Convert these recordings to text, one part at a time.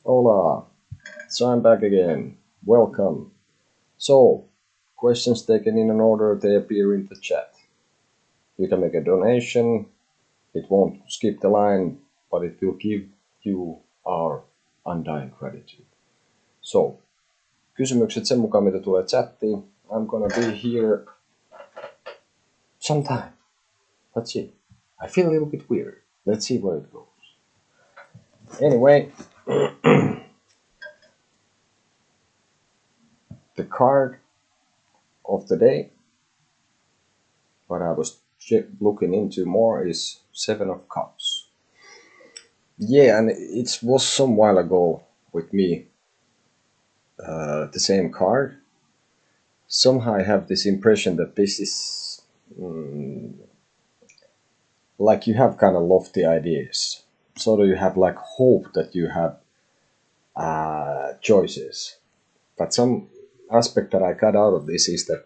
Hola, so I'm back again. Welcome. So, questions taken in an order, they appear in the chat. You can make a donation, it won't skip the line, but it will give you our undying gratitude. So, kysymykset sen mukaan, mitä tulee chattiin. I'm gonna be here sometime. Let's see. I feel a little bit weird. Let's see where it goes. Anyway, the card of the day, what I was looking into more, is Seven of Cups. Yeah, and it was some while ago with me, the same card. Somehow I have this impression that this is like you have kind of lofty ideas. Sort of you have like hope that you have choices. But some aspect that I got out of this is that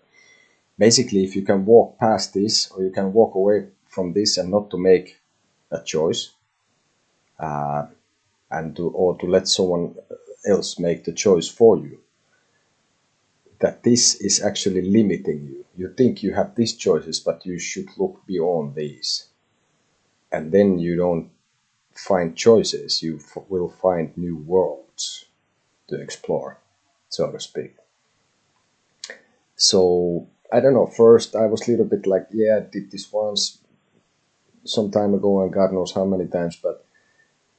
basically if you can walk past this, or you can walk away from this and not to make a choice, and to let someone else make the choice for you, that this is actually limiting you. You think you have these choices, but you should look beyond these, and then you don't find choices, you will find new worlds to explore, so to speak. So I don't know, first I was a little bit like, yeah, I did this once some time ago and God knows how many times, but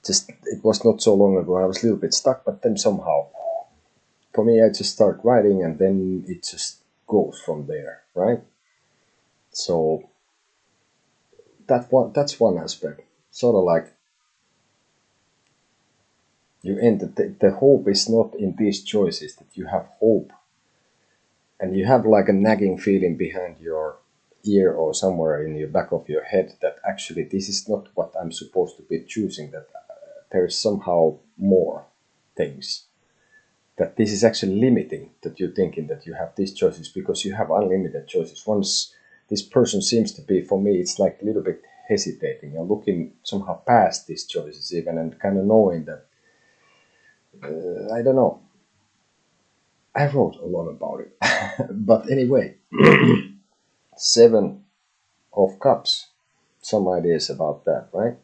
just it was not so long ago. I was a little bit stuck, but then somehow for me I just start writing and then it just goes from there, right? So that's one aspect, sort of like you end the hope is not in these choices, that you have hope and you have like a nagging feeling behind your ear or somewhere in the back of your head that actually this is not what I'm supposed to be choosing, that there is somehow more things, that this is actually limiting, that you're thinking that you have these choices because you have unlimited choices. Once this person seems to be, for me, it's like a little bit hesitating and looking somehow past these choices even, and kind of knowing that, I don't know. I wrote a lot about it. But anyway, Seven of Cups. Some ideas about that, right?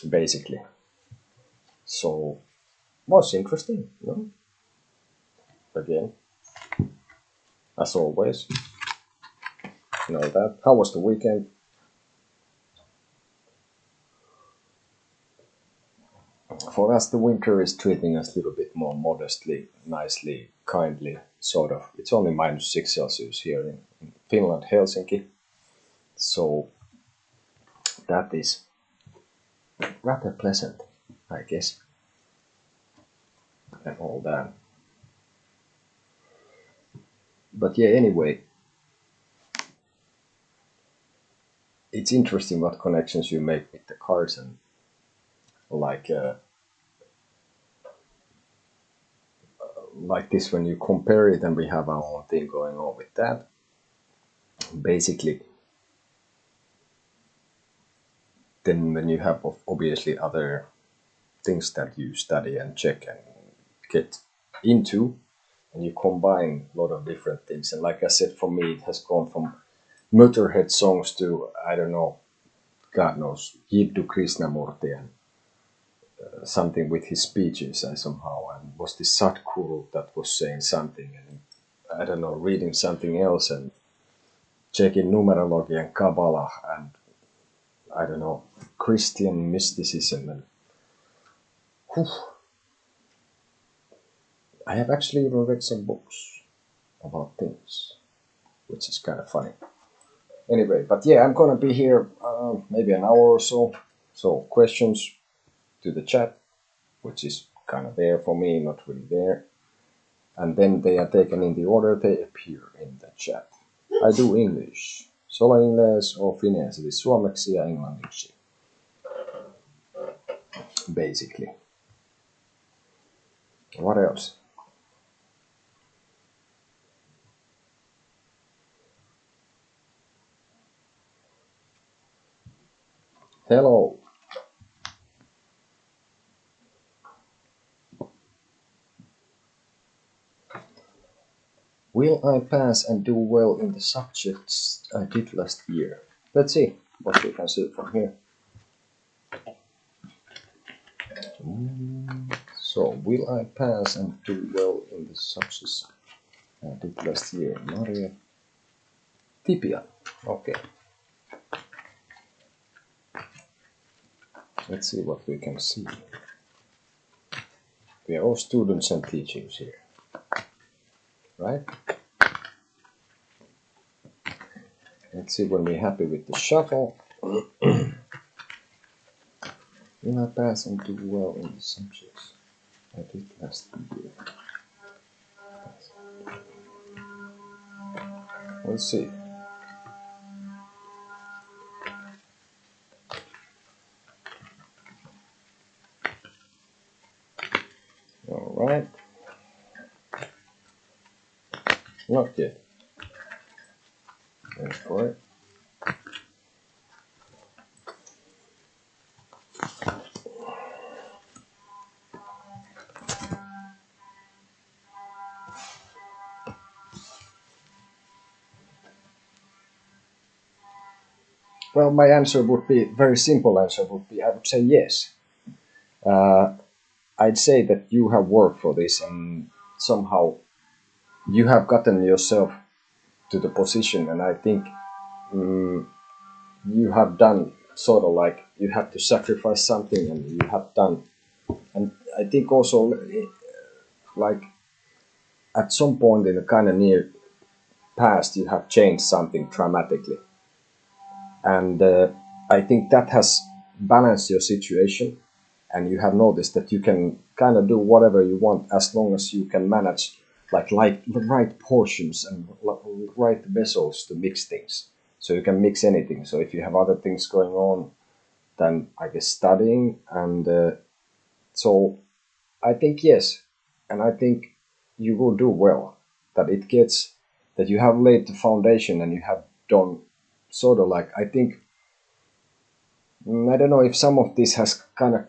Basically. So, was interesting, no? Again, as always. You know that. How was the weekend? For us, the winter is treating us a little bit more modestly, nicely, kindly, sort of. It's only -6 Celsius here in Finland, Helsinki. So, that is rather pleasant, I guess, and all that. But yeah, anyway, it's interesting what connections you make with the cards, and like this when you compare it, and we have our own thing going on with that. Basically, then when you have obviously other things that you study and check and get into, and you combine a lot of different things. And like I said, for me, it has gone from Motorhead songs to, I don't know, God knows, Jiddu Krishnamurti and something with his speeches, I somehow, and was this Sadhguru that was saying something, and I don't know, reading something else and checking numerology and Kabbalah and I don't know, Christian mysticism, and whew, I have actually even read some books about things, which is kind of funny. Anyway, but yeah, I'm gonna be here maybe an hour or so. So questions to the chat, which is kind of there for me, not really there. And then they are taken in the order they appear in the chat. I do English. Sola Ingles or Finns, eli suomeksi ja englanniksi. Basically. What else? Hello. will I pass and do well in the subjects I did last year? Let's see what we can see from here. So, will I pass and do well in the subjects I did last year? Maria Tipia. Okay. Let's see what we can see. We are all students and teachers here, right? Let's see when we're happy with the shuffle. Will I pass and do well in the subjects I did last year? Let's see. Alright. Not yet. Wait for it. Well, my answer would be, very simple answer would be, I would say yes. I'd say that you have worked for this and somehow you have gotten yourself to the position, and I think you have done sort of like you have to sacrifice something, and you have done, and I think also like at some point in the kind of near past you have changed something dramatically, and I think that has balanced your situation, and you have noticed that you can kind of do whatever you want as long as you can manage like the right portions and right vessels to mix things. So you can mix anything. So if you have other things going on, then I guess studying, and so I think yes, and I think you will do well. That you have laid the foundation and you have done sort of like, I think, I don't know if some of this has kind of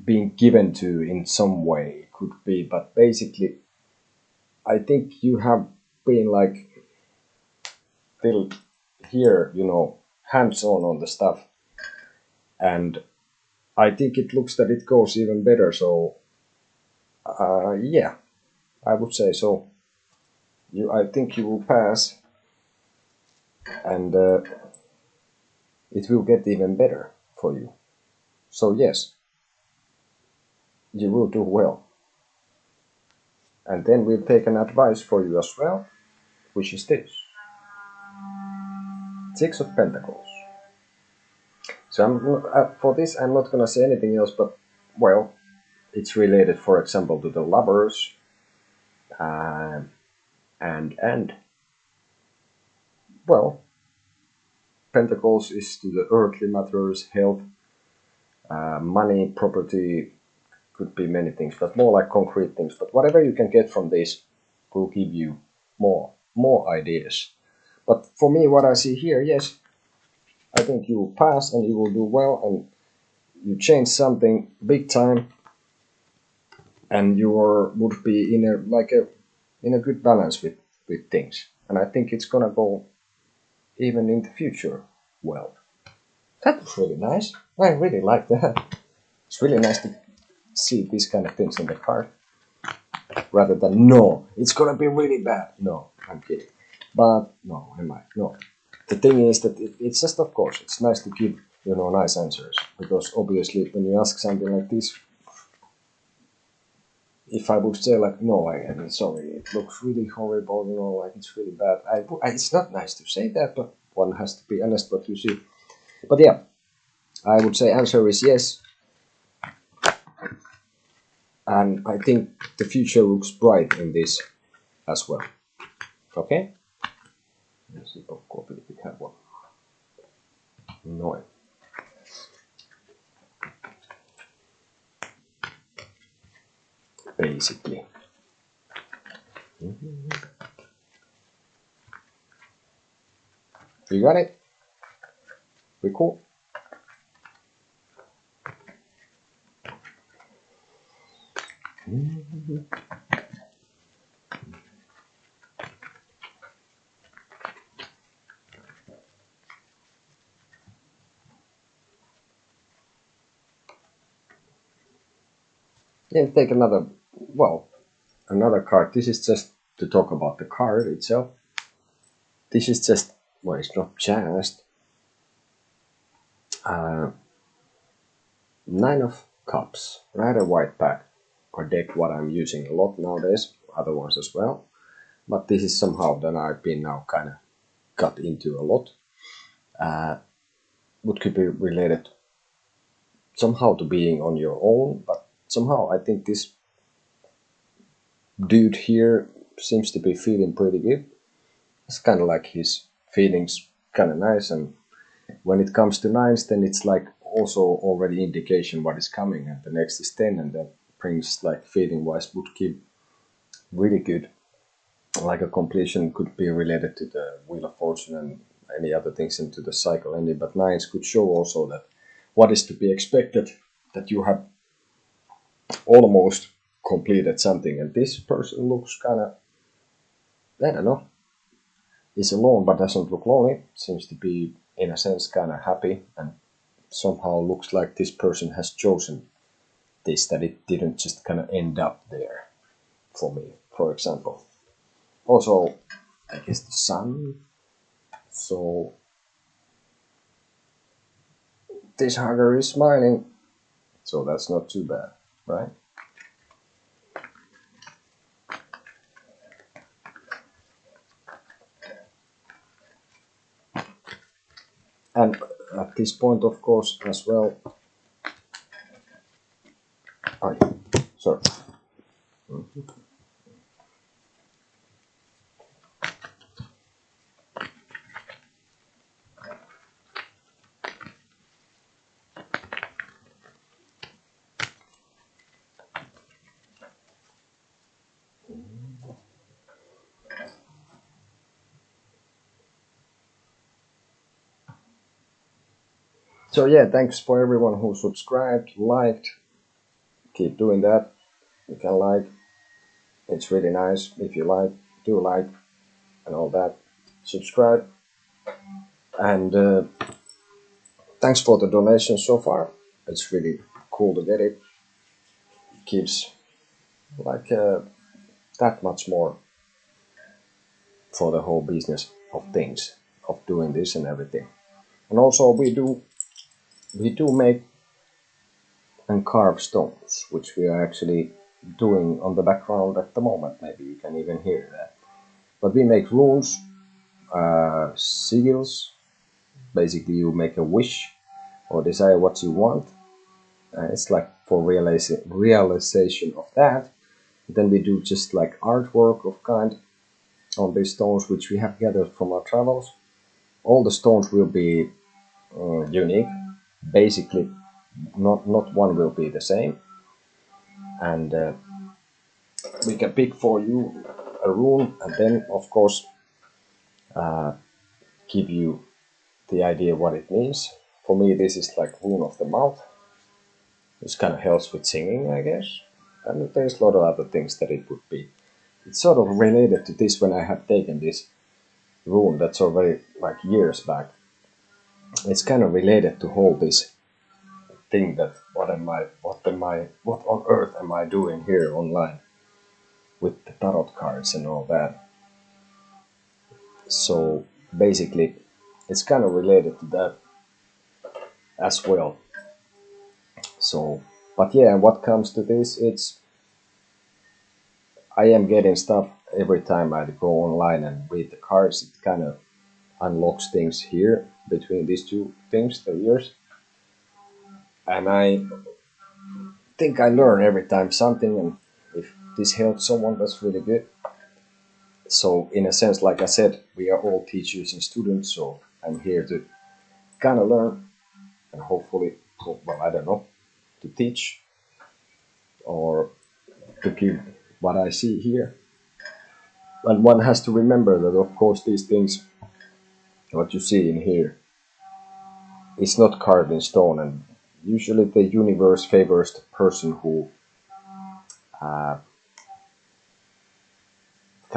been given to in some way, could be, but basically I think you have been like till here, hands-on on the stuff, and I think it looks that it goes even better. So yeah, I would say so. I think you will pass, and it will get even better for you. So yes, you will do well. And then we'll take an advice for you as well, which is this. Six of Pentacles. So for this I'm not gonna say anything else, but well, it's related, for example, to the lovers, and well, Pentacles is to the earthly matters, health, money, property, could be many things, but more like concrete things. But whatever you can get from this will give you more ideas. But for me, what I see here, yes, I think you will pass and you will do well, and you change something big time, and you would be in a good balance with things. And I think it's gonna go even in the future well. That was really nice. I really like that. It's really nice to see these kind of things in the card, rather than no, it's gonna be really bad. No, I'm kidding. But no, am I? No. The thing is that it's just, of course, it's nice to give nice answers, because obviously when you ask something like this, if I would say like no, I'm sorry, it looks really horrible, like it's really bad. It's not nice to say that, but one has to be honest what you see. But yeah, I would say answer is yes. And I think the future looks bright in this as well. Okay? Let's see if we have one. No. Basically. You got it? We cool? And take another, well, another card. This is just to talk about the card itself. This is just, well, it's not just. Nine of Cups, rather white pack or deck what I'm using a lot nowadays, other ones as well. But this is somehow that I've been now kind of got into a lot. What could be related somehow to being on your own, but somehow I think this dude here seems to be feeling pretty good. It's kind of like his feelings kind of nice, and when it comes to nines, then it's like also already indication what is coming, and the next is 10, and that brings like feeling wise would keep really good. Like a completion could be related to the Wheel of Fortune and any other things into the cycle ending, but nines could show also that what is to be expected, that you have almost completed something, and this person looks kind of, I don't know, is alone but doesn't look lonely, seems to be in a sense kind of happy, and somehow looks like this person has chosen this, that it didn't just kind of end up there for me, for example. Also, I guess the sun. So this hugger is smiling, so that's not too bad, right? And at this point, of course, as well. Oh, sorry. So yeah, thanks for everyone who subscribed, liked. Keep doing that. You can like. It's really nice if you like. Do like and all that. Subscribe. And thanks for the donation so far. It's really cool to get it. Keeps like that much more for the whole business of things, of doing this and everything. And also we do make and carve stones, which we are actually doing on the background at the moment. Maybe you can even hear that. But we make runes, seals. Basically, you make a wish or desire what you want. It's like for realization of that. Then we do just like artwork of kind on these stones, which we have gathered from our travels. All the stones will be unique. Basically, not one will be the same, and we can pick for you a rune, and then of course give you the idea what it means. For me, this is like rune of the mouth. This kind of helps with singing, I guess. And there's a lot of other things that it would be. It's sort of related to this when I have taken this rune that's already like years back. It's kind of related to hold this thing that what on earth am I doing here online with the tarot cards and all that. So basically, it's kind of related to that as well. So, but yeah, what comes to this, I am getting stuff every time I go online and read the cards. It kind of unlocks things here between these two things, the ears. And I think I learn every time something, and if this helps someone, that's really good. So, in a sense, like I said, we are all teachers and students, so I'm here to kind of learn and hopefully, well, I don't know, to teach or to give what I see here. And one has to remember that, of course, these things, what you see in here, is not carved in stone, and usually the universe favors the person who kind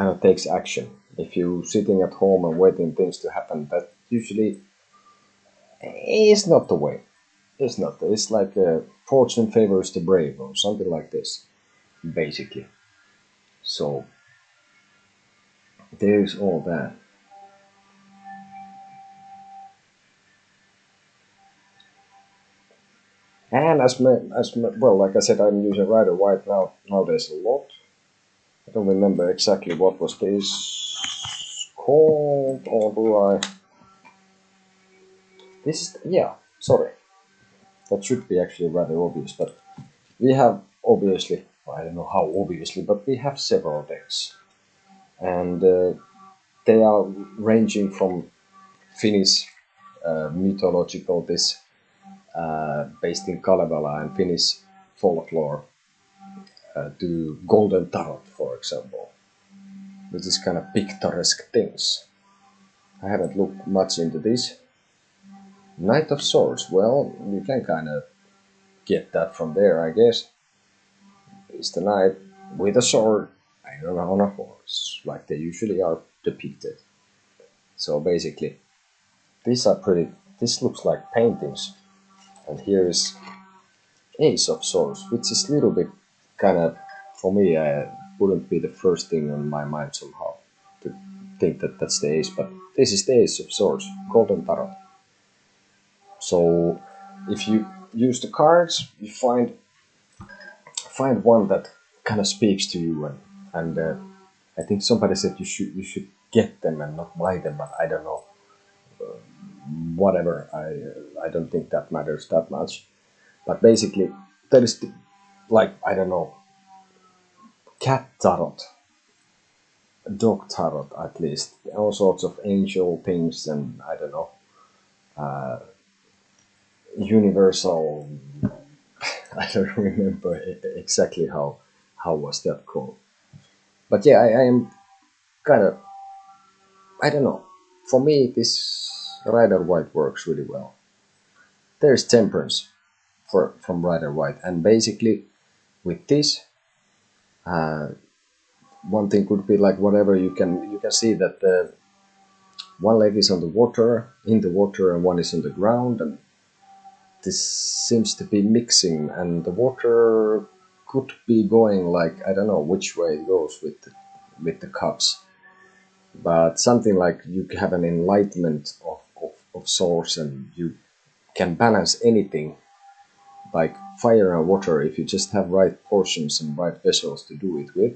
of takes action. If you sitting at home and waiting things to happen, that usually is not the way. It's not. It's like fortune favors the brave or something like this, basically. So there's all that. And well, like I said, I'm using Rider White now nowadays a lot. I don't remember exactly what was this called, or do I? This, yeah, sorry. That should be actually rather obvious, but we have obviously, I don't know how obviously, but we have several decks. And they are ranging from Finnish mythological, this based in Kalevala and Finnish folklore, to Golden Tarot, for example, which is kind of picturesque things. I haven't looked much into this. Knight of Swords, well, you can kind of get that from there, I guess. It's the knight with a sword and on a horse, like they usually are depicted. So basically, these are pretty. This looks like paintings, and here is Ace of Swords, which is a little bit kind of, for me, wouldn't be the first thing on my mind somehow to think that that's the ace, but this is the Ace of Swords, Golden Tarot. So if you use the cards, you find one that kind of speaks to you, and I think somebody said you should get them and not buy them, but I don't know. Whatever, I don't think that matters that much. But basically, there is like, I don't know, cat tarot, dog tarot at least, all sorts of angel things, and I don't know, universal. I don't remember exactly how was that called. But yeah, I am kind of, I don't know. For me, this Rider White works really well. There's Temperance from Rider White, and basically with this, uh, one thing could be like whatever you can see that one leg is on the water, in the water, and one is on the ground, and this seems to be mixing, and the water could be going like, I don't know which way it goes with the cups, but something like you have an enlightenment of source, and you can balance anything like fire and water if you just have right portions and right vessels to do it with,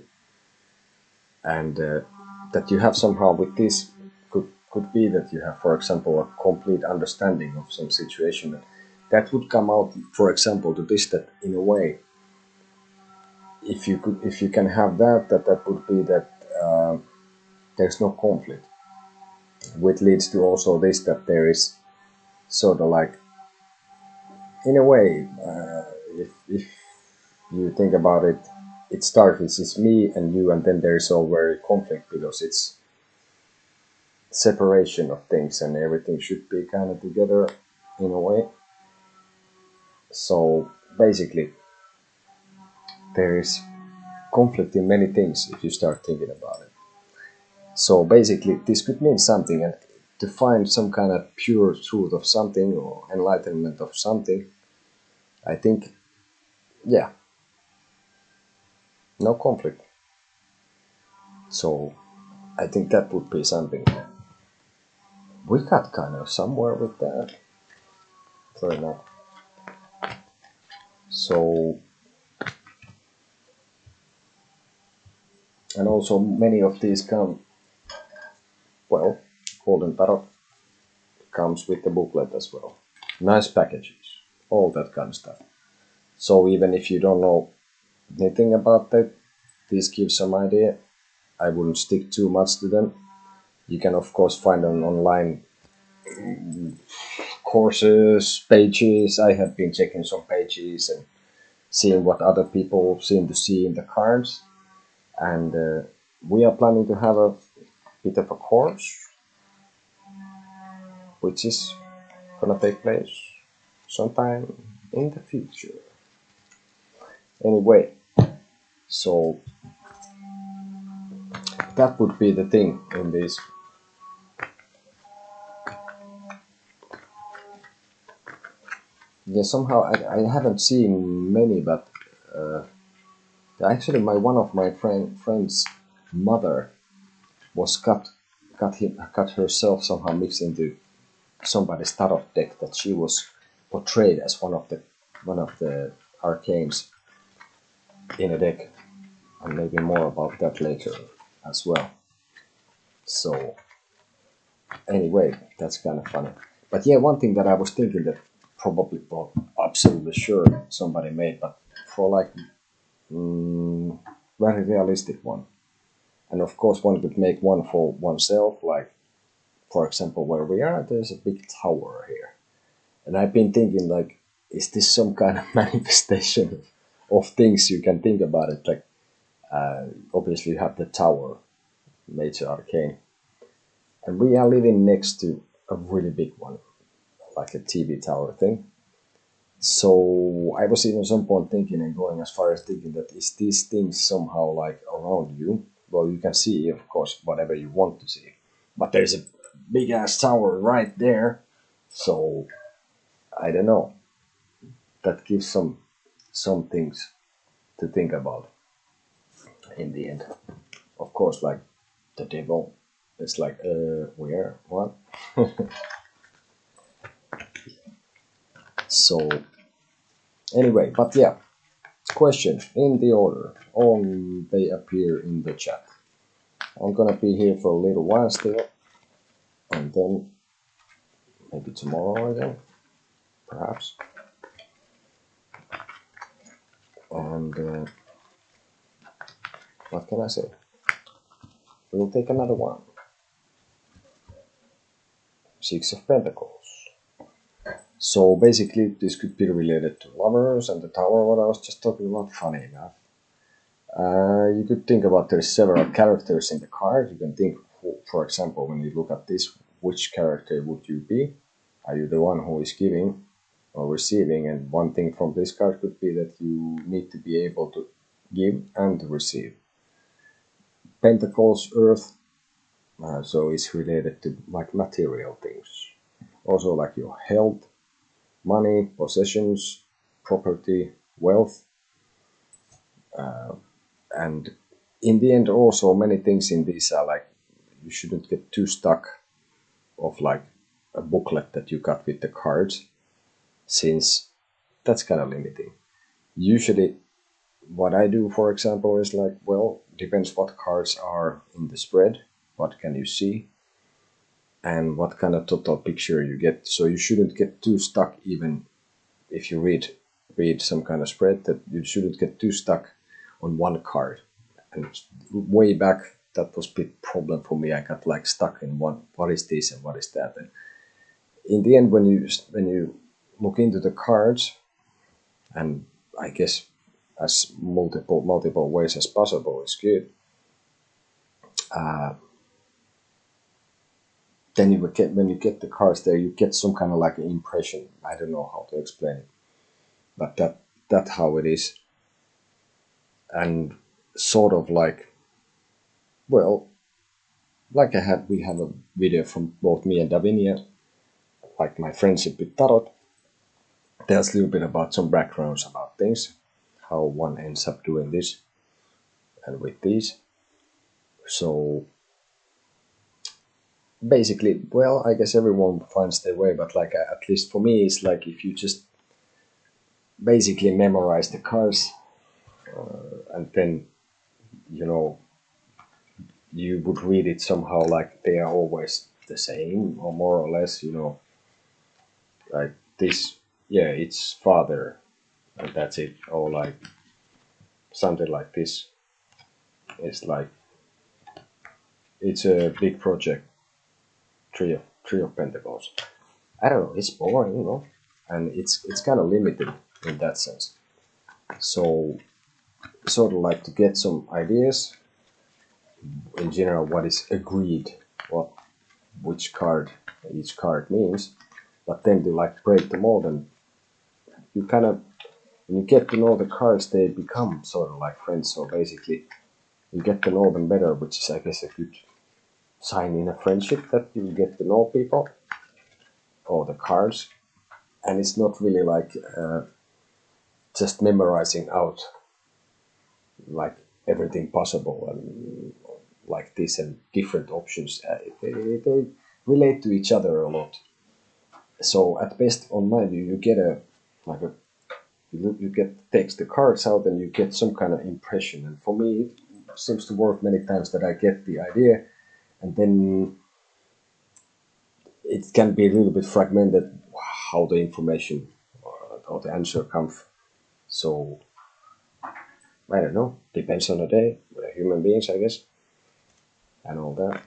and that you have somehow with this could be that you have, for example, a complete understanding of some situation that would come out, for example, to this, that in a way, if you can have that would be that there's no conflict, which leads to also this, that there is sort of like, in a way, if you think about it, it starts with it's me and you, and then there's already conflict because it's separation of things and everything should be kind of together in a way. So basically, there is conflict in many things if you start thinking about it. So basically, this could mean something, and to find some kind of pure truth of something or enlightenment of something, I think, yeah, no conflict. So I think that would be something. We got kind of somewhere with that. Fair enough. So, and also many of these come, well, Golden Tarot comes with the booklet as well. Nice packages, all that kind of stuff. So even if you don't know anything about that, this gives some idea. I wouldn't stick too much to them. You can of course find on online courses, pages. I have been checking some pages and seeing what other people seem to see in the cards. And we are planning to have a bit of a course, which is gonna take place sometime in the future. Anyway, so that would be the thing in this. yeah, somehow I haven't seen many, but actually, one of my friends' mother was cut herself somehow mixed into somebody's tarot deck that she was portrayed as one of the arcanes in a deck, and maybe more about that later as well. So anyway, that's kind of funny. But yeah, one thing that I was thinking that probably, well, absolutely sure somebody made, but for like very realistic one. And of course, one could make one for oneself, like for example, where we are, there's a big tower here. And I've been thinking, like, is this some kind of manifestation of things you can think about it? Like, obviously, you have the tower, major arcane, and we are living next to a really big one, like a TV tower thing. So I was even some point thinking and going as far as thinking that is these things somehow like around you? Well, you can see, of course, whatever you want to see, but there's a big ass tower right there. So I don't know. That gives some things to think about in the end. Of course, like the devil, it's like where what? So anyway, but yeah, question in the order. All they appear in the chat. I'm gonna be here for a little while still, and then maybe tomorrow again, perhaps. And what can I say? We'll take another one. Six of Pentacles. So basically, this could be related to lovers and the tower. What I was just talking about. Funny enough, you could think about there's several characters in the card. You can think, for example, when you look at this, which character would you be? Are you the one who is giving or receiving? And one thing from this card could be that you need to be able to give and receive. Pentacles, Earth, so it's related to like material things. Also like your health, money, possessions, property, wealth, and in the end also many things in these are like you shouldn't get too stuck of like a booklet that you got with the cards, since that's kind of limiting. Usually what I do, for example, is like, well, depends what cards are in the spread, what can you see, and what kind of total picture you get. So you shouldn't get too stuck, even if you read some kind of spread, that you shouldn't get too stuck on one card. And way back, that was a big problem for me. I got like stuck in one, what is this and what is that. And in the end, when you look into the cards, and I guess as multiple ways as possible is good, then you would get, when you get the cards there, you get some kind of like an impression. I don't know how to explain it, but that's how it is. And sort of like, well, like we have a video from both me and Davinia, like my friendship with Tarot. Tells a little bit about some backgrounds about things, how one ends up doing this and with these. So basically, well, I guess everyone finds their way, but like at least for me, it's like if you just basically memorize the cards, and then you would read it somehow like they are always the same or more or less, like this, yeah, it's father, and that's it, or like something like this. It's like it's a big project, three of Pentacles. I don't know, it's boring, and it's kind of limited in that sense. So sort of like to get some ideas in general what is agreed, which card each card means, but then to like break the mold, and you kind of, when you get to know the cards, they become sort of like friends. So basically, you get to know them better, which is, I guess, a good sign in a friendship, that you get to know people or the cards. and it's not really like just memorizing out like everything possible and like this and different options. They relate to each other a lot. So at best on my view, you get a like a you get takes the cards out and you get some kind of impression. And for me, it seems to work many times that I get the idea, and then it can be a little bit fragmented how the information or the answer comes. So I don't know. Depends on the day. We're human beings, I guess, and all that.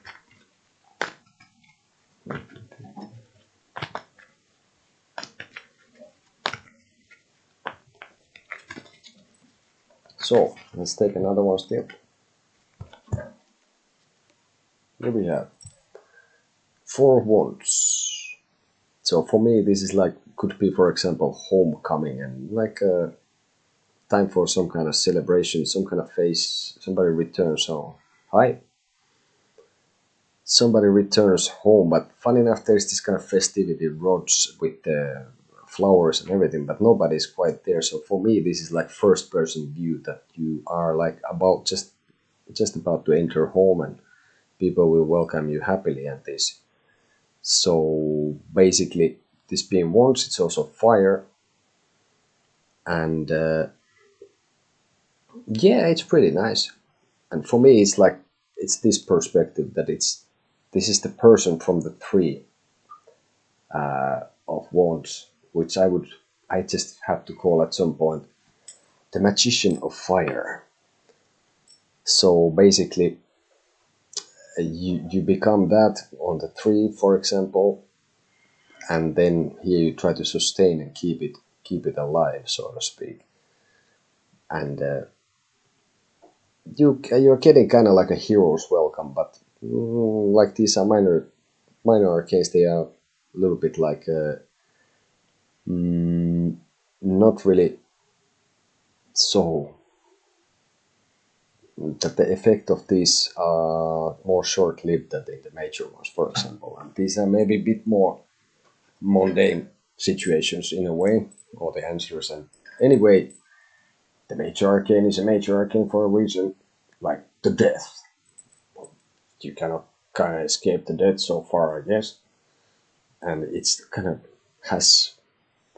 So let's take another one still. Here we have 4 wands. So for me, this is like could be, for example, homecoming and like time for some kind of celebration, some kind of face. Somebody returns home. Hi. Somebody returns home, but fun enough, there's this kind of festivity roads with the flowers and everything, but nobody's quite there. So for me, this is like first person view that you are like about just about to enter home and people will welcome you happily and this. So basically, this being wands, it's also fire, and yeah, it's pretty nice. And for me, it's like it's this perspective that this is the person from the 3 of wands, which I just have to call at some point the magician of fire. So basically, you become that on the 3, for example, and then here you try to sustain and keep it alive, so to speak. And you're getting kind of like a hero's welcome, but like these are minor arcanes, they are a little bit like not really so that the effect of these are more short-lived than in the major ones, for example. And these are maybe a bit more mundane situations in a way, or the answers. And anyway, the major arcane is a major arcane for a reason, like the death. You cannot kind of escape the death so far, I guess. And it's kind of has,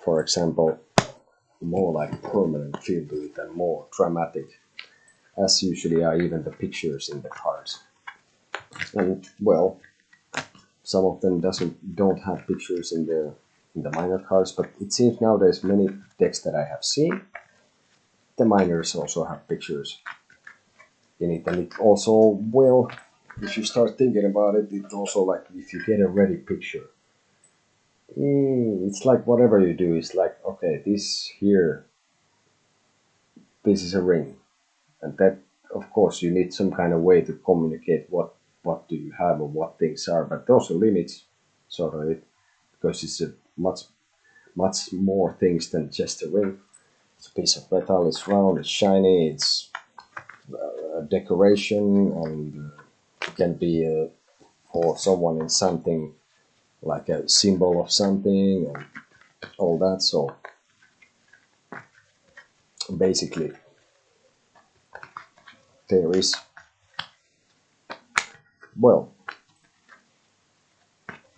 for example, more like permanent feel to it and more dramatic, as usually are even the pictures in the cards. And well, some of them don't have pictures in the minor cards, but it seems nowadays many decks that I have seen, the minors also have pictures in it, and it also well, if you start thinking about it, it also like if you get a ready picture, it's like whatever you do, it's like okay, this here, this is a ring, and that of course you need some kind of way to communicate what do you have or what things are, but those are limits sort of it, because it's a much more things than just a ring. It's a piece of metal, it's round, it's shiny, it's a decoration, and it can be for someone in something like a symbol of something and all that. So basically there is, well,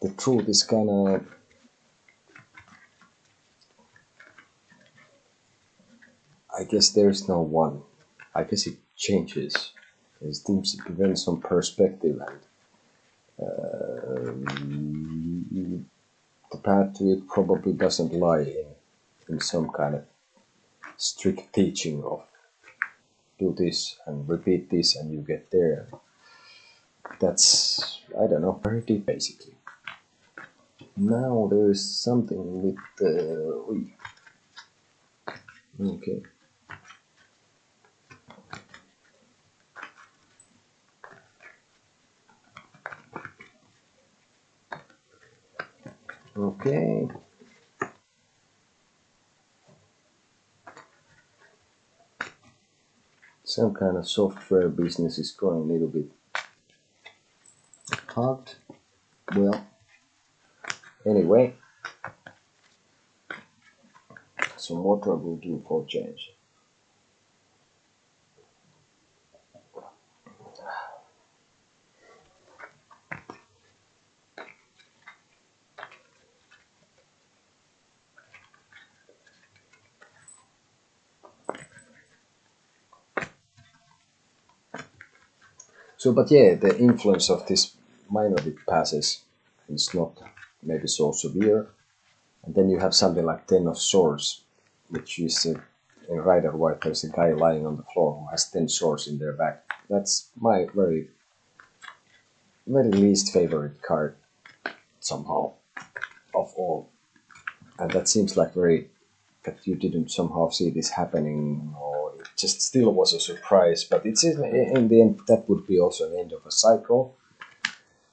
the truth is kind of, I guess there's no one. I guess it changes. It depends on perspective, and the path to it probably doesn't lie in some kind of strict teaching of do this and repeat this and you get there. That's, I don't know, very deep basically. Now there is something with the... Okay. Okay. Some kind of software business is going a little bit hard. Well, anyway. Some water will do for change. So, but yeah, the influence of this minority passes is not maybe so severe. And then you have something like 10 of swords, which is in Rider White, there's a guy lying on the floor who has 10 swords in their back. That's my very, very least favorite card, somehow, of all. And that seems like that you didn't somehow see this happening, or it just still was a surprise. But it's in the end, that would be also an end of a cycle.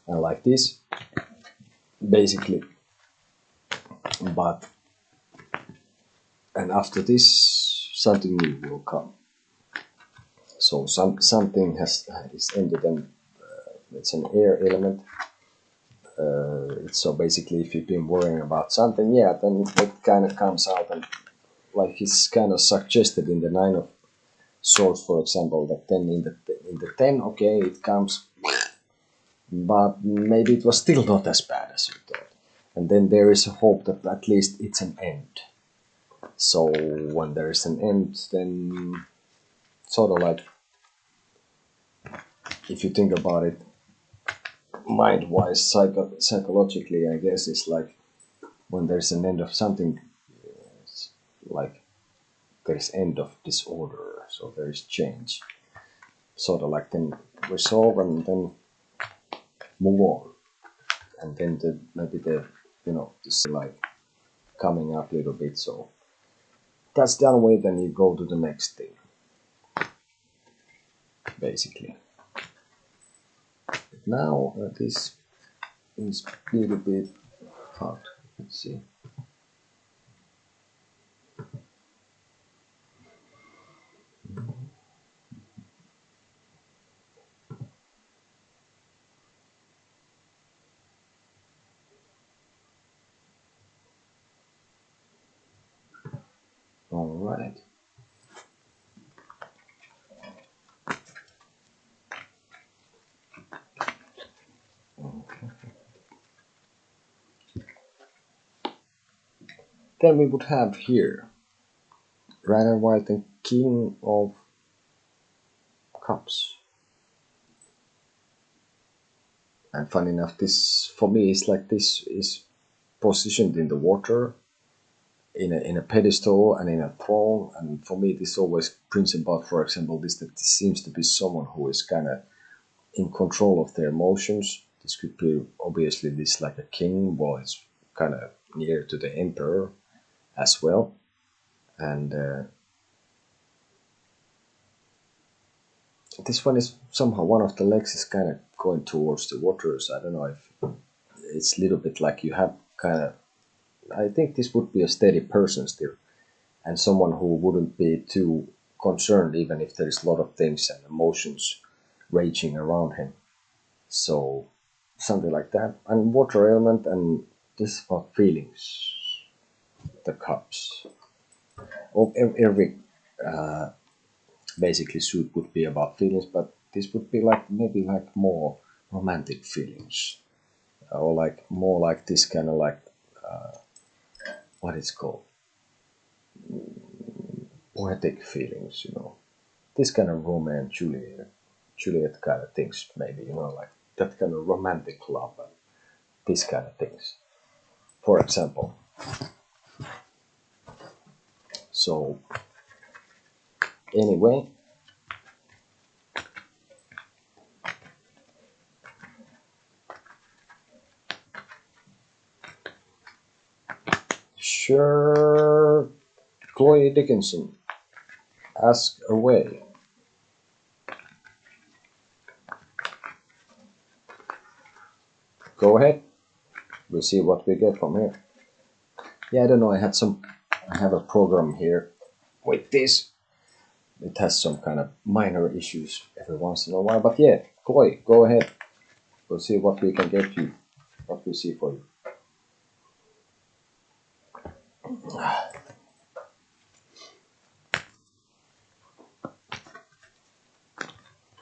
And like this, basically. But, and after this, something new will come. So something is ended, and it's an air element. So basically, if you've been worrying about something, yeah, then it kind of comes out, and like it's kind of suggested in the 9 of swords, for example, that then in the 10, okay, it comes, but maybe it was still not as bad as you thought. And then there is a hope that at least it's an end. So when there is an end, then sort of like, if you think about it, mind-wise, psychologically, I guess it's like when there's an end of something, it's like there's end of disorder, so there's change. Sort of like then resolve and then move on, and then maybe this like coming up a little bit. So that's done with, then you go to the next thing, basically. Now this is a little bit hard. Let's see. All right. Then we would have here Rider White and King of Cups. And funny enough, this for me is like this is positioned in the water, in a pedestal and in a throne. And for me, this always brings about, for example, that this seems to be someone who is kind of in control of their emotions. This could be obviously this like a king, well, it's kind of near to the emperor as well. And this one is somehow, one of the legs is kind of going towards the waters. I don't know if it's a little bit like you have kind of, I think this would be a steady person still, and someone who wouldn't be too concerned even if there's a lot of things and emotions raging around him. So something like that. And water element, and this is about feelings. The cups. Every basically suit would be about feelings, but this would be like maybe like more romantic feelings, or like more like this kind of like what it's called, poetic feelings, this kind of Romeo and Juliet kind of things, maybe, like that kind of romantic love and this kind of things, for example. So anyway, sure, Chloe Dickinson, ask away. Go ahead. We'll see what we get from here. Yeah, I don't know. I have a program here with this. It has some kind of minor issues every once in a while, but yeah, Chloe, go ahead. We'll see what we can get you, what we see for you.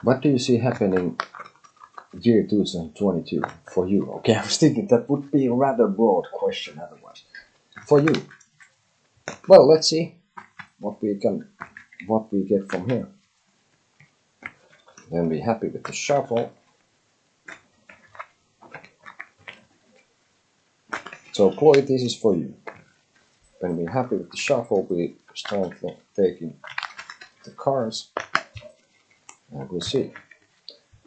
What do you see happening year 2022 for you? Okay, I was thinking that would be a rather broad question otherwise. For you, well, let's see what we get from here. Then be happy with the shuffle. So Chloe, this is for you. When we're happy with the shuffle, we start taking the cards and we'll see.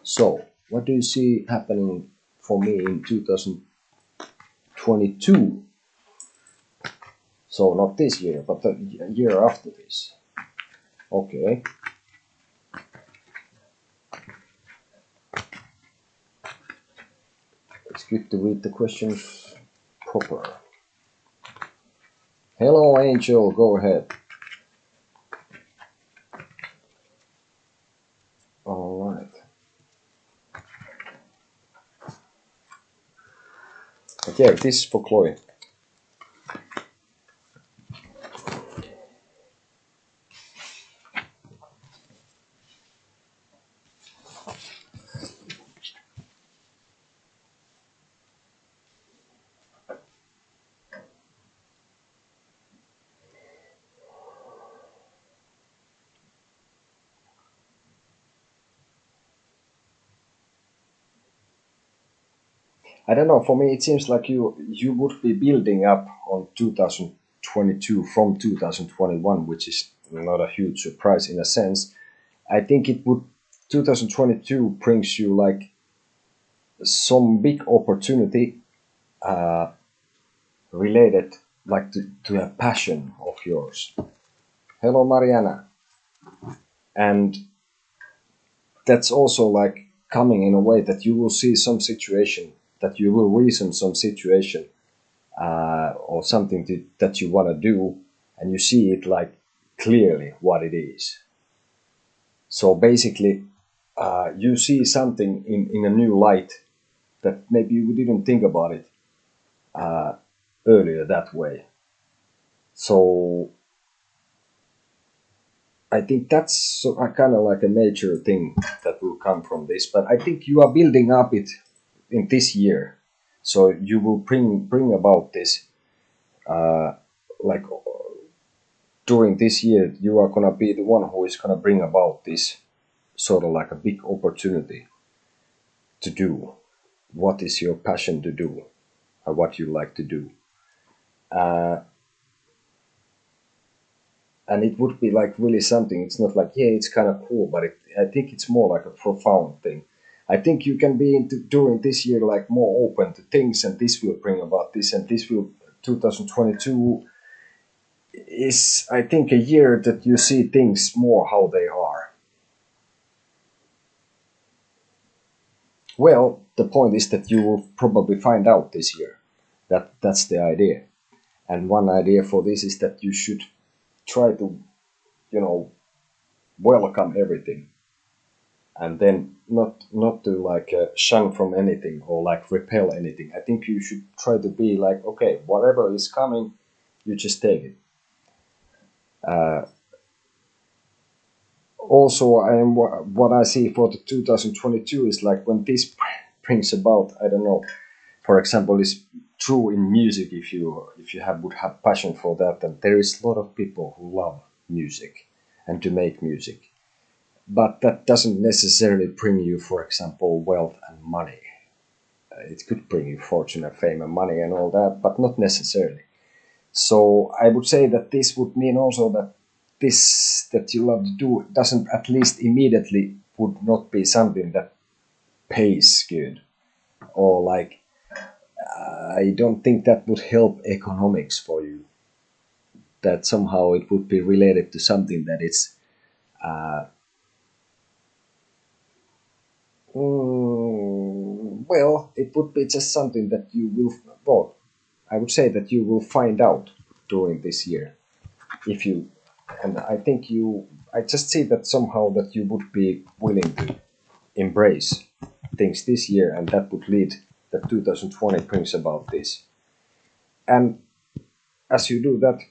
So, what do you see happening for me in 2022? So, not this year, but the year after this. Okay. It's good to read the questions proper. Hello, Angel, go ahead. Alright. Okay, this is for Chloe. I don't know, for me it seems like you would be building up on 2022 from 2021, which is not a huge surprise in a sense. I think it would 2022 brings you like some big opportunity related like to a passion of yours. Hello, Mariana. And that's also like coming in a way that you will see some situation, that you will reason some situation or something that you want to do, and you see it like clearly what it is. So basically, you see something in a new light that maybe you didn't think about it earlier that way. So I think that's kind of like a major thing that will come from this. But I think you are building up it in this year, so you will bring about this like during this year. You are gonna be the one who is gonna bring about this sort of like a big opportunity to do what is your passion to do or what you like to do. And it would be like really something. It's not like, yeah, it's kind of cool, but I think it's more like a profound thing. I think you can be during this year like more open to things, and this will bring about this, and this will 2022 is, I think, a year that you see things more how they are. Well, the point is that you will probably find out this year. That's the idea. And one idea for this is that you should try to, welcome everything, and then not to like shun from anything or like repel anything. I think you should try to be like, okay, whatever is coming, you just take it. Also, what I see for the 2022 is like when this brings about, I don't know, for example, is true in music. If you would have passion for that, and there is a lot of people who love music and to make music, but that doesn't necessarily bring you, for example, wealth and money. It could bring you fortune and fame and money and all that, but not necessarily. So I would say that this would mean also that this that you love to do doesn't, at least immediately, would not be something that pays good, or like I don't think that would help economics for you. That somehow it would be related to something that it's well, it would be just something that you will, well, I would say that you will find out during this year. If you, and I think I just see that somehow that you would be willing to embrace things this year, and that would lead that 2020 brings about this. And as you do that,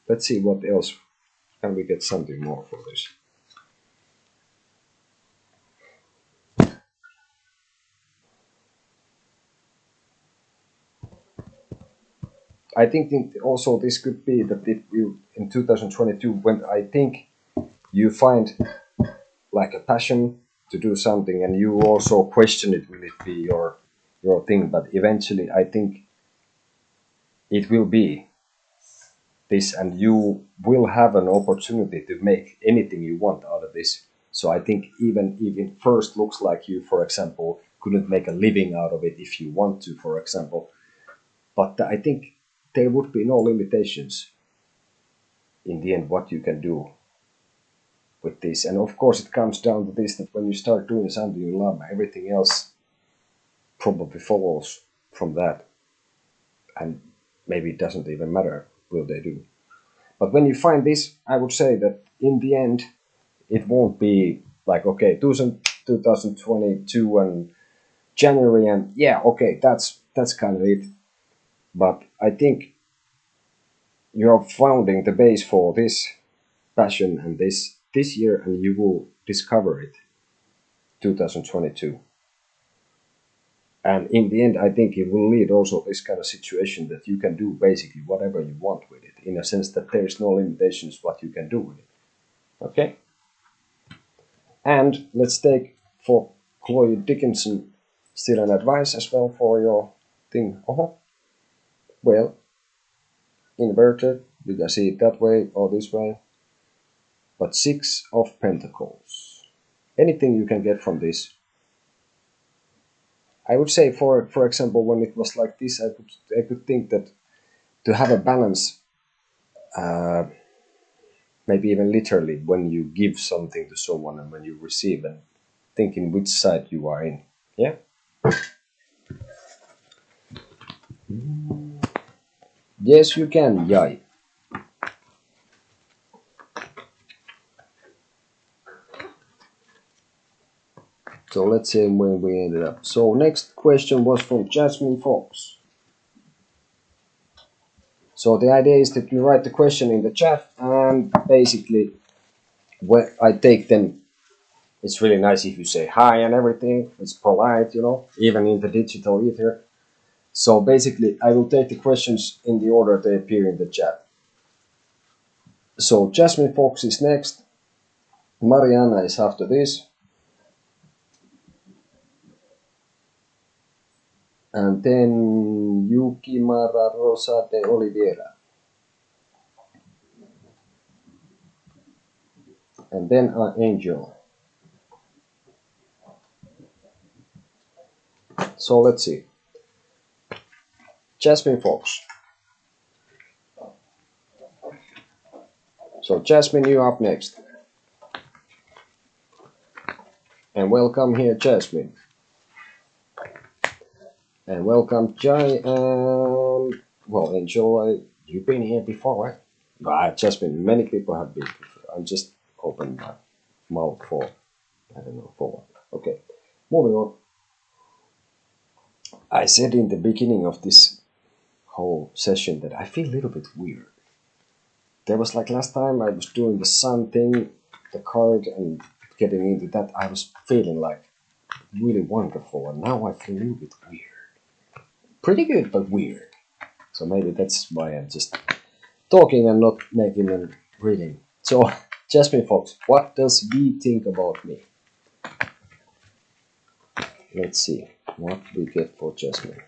let's see what else can we get something more for this. I think also this could be that if you in 2022, when I think you find like a passion to do something, and you also question it, will it be your thing? But eventually, I think it will be this, and you will have an opportunity to make anything you want out of this. So I think even if it first looks like you, for example, couldn't make a living out of it if you want to, for example, but I think there would be no limitations in the end what you can do with this. And of course, it comes down to this, that when you start doing something you love, everything else probably follows from that. And maybe it doesn't even matter, will they do. But when you find this, I would say that in the end, it won't be like, okay, 2022 and January, and yeah, okay, that's kind of it. But I think you're founding the base for this passion and this year, and you will discover it 2022. And in the end, I think it will lead also this kind of situation that you can do basically whatever you want with it, in a sense that there is no limitations what you can do with it. Okay? And let's take for Chloe Dickinson still an advice as well for your thing. Well, inverted, you can see it that way or this way. But 6 of Pentacles. Anything you can get from this. I would say, for example, when it was like this, I could think that to have a balance, maybe even literally, when you give something to someone and when you receive, and thinking which side you are in. Yeah. Yes, you can, Yai. So let's see where we ended up. So next question was from Jasmine Fox. So the idea is that you write the question in the chat, and basically when I take them, it's really nice if you say hi and everything. It's polite, even in the digital ether. So basically I will take the questions in the order they appear in the chat. So Jasmine Fox is next. Mariana is after this. And then Yukimara Rosa de Oliveira. And then Angel. So let's see. Jasmine Fox. So Jasmine, you're up next. And welcome here, Jasmine. And welcome, Jai, and well, Angel, you've been here before, right? Right, Jasmine, many people have been before. I'm just opening my mouth for, I don't know, for what. Okay, moving on. I said in the beginning of this whole session that I feel a little bit weird. There was like last time I was doing the sun thing, the card, and getting into that, I was feeling like really wonderful, and now I feel a little bit weird. Pretty good, but weird. So maybe that's why I'm just talking and not making a reading. So, Jasmine Fox, what does V think about me? Let's see what we get for Jasmine.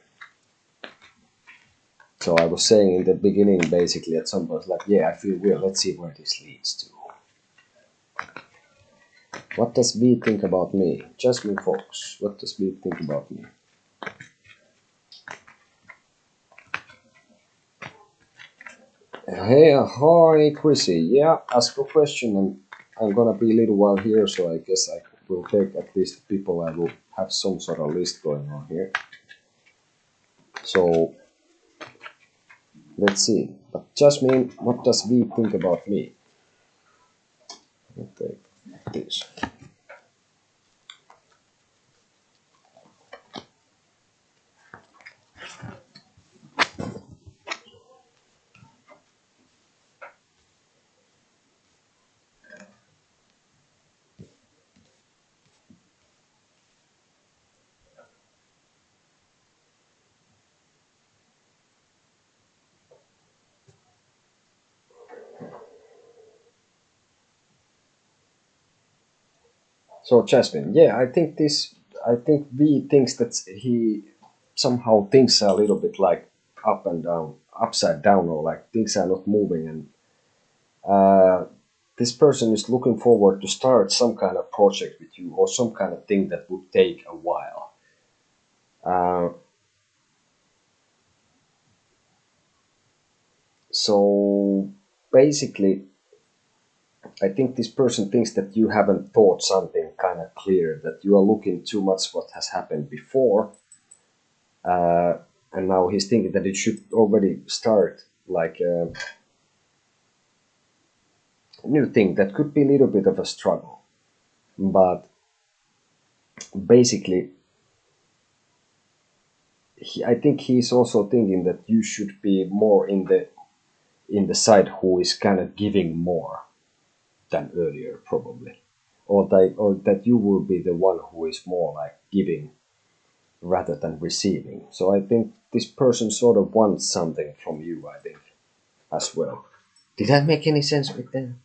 So I was saying in the beginning, basically at some point, like, yeah, I feel weird. Let's see where this leads to. What does V think about me? Jasmine Fox, what does V think about me? Hey, hi, Chrissy. Yeah, ask a question, and I'm gonna be a little while here, so I guess I will take at least people. I will have some sort of list going on here. So let's see. But Jasmine, what does V think about me? Okay, this. So Jasmine, yeah, I think V thinks that he somehow things are a little bit like up and down, upside down, or like things are not moving, and uh, this person is looking forward to start some kind of project with you or some kind of thing that would take a while. Uh, so basically, I think this person thinks that you haven't thought something kind of clear, that you are looking too much what has happened before, uh, and now he's thinking that it should already start like a new thing that could be a little bit of a struggle, but basically, I think he's also thinking that you should be more in the side who is kind of giving more than earlier, probably, or that you will be the one who is more like giving rather than receiving. So I think this person sort of wants something from you, I think, as well. Did that make any sense with them?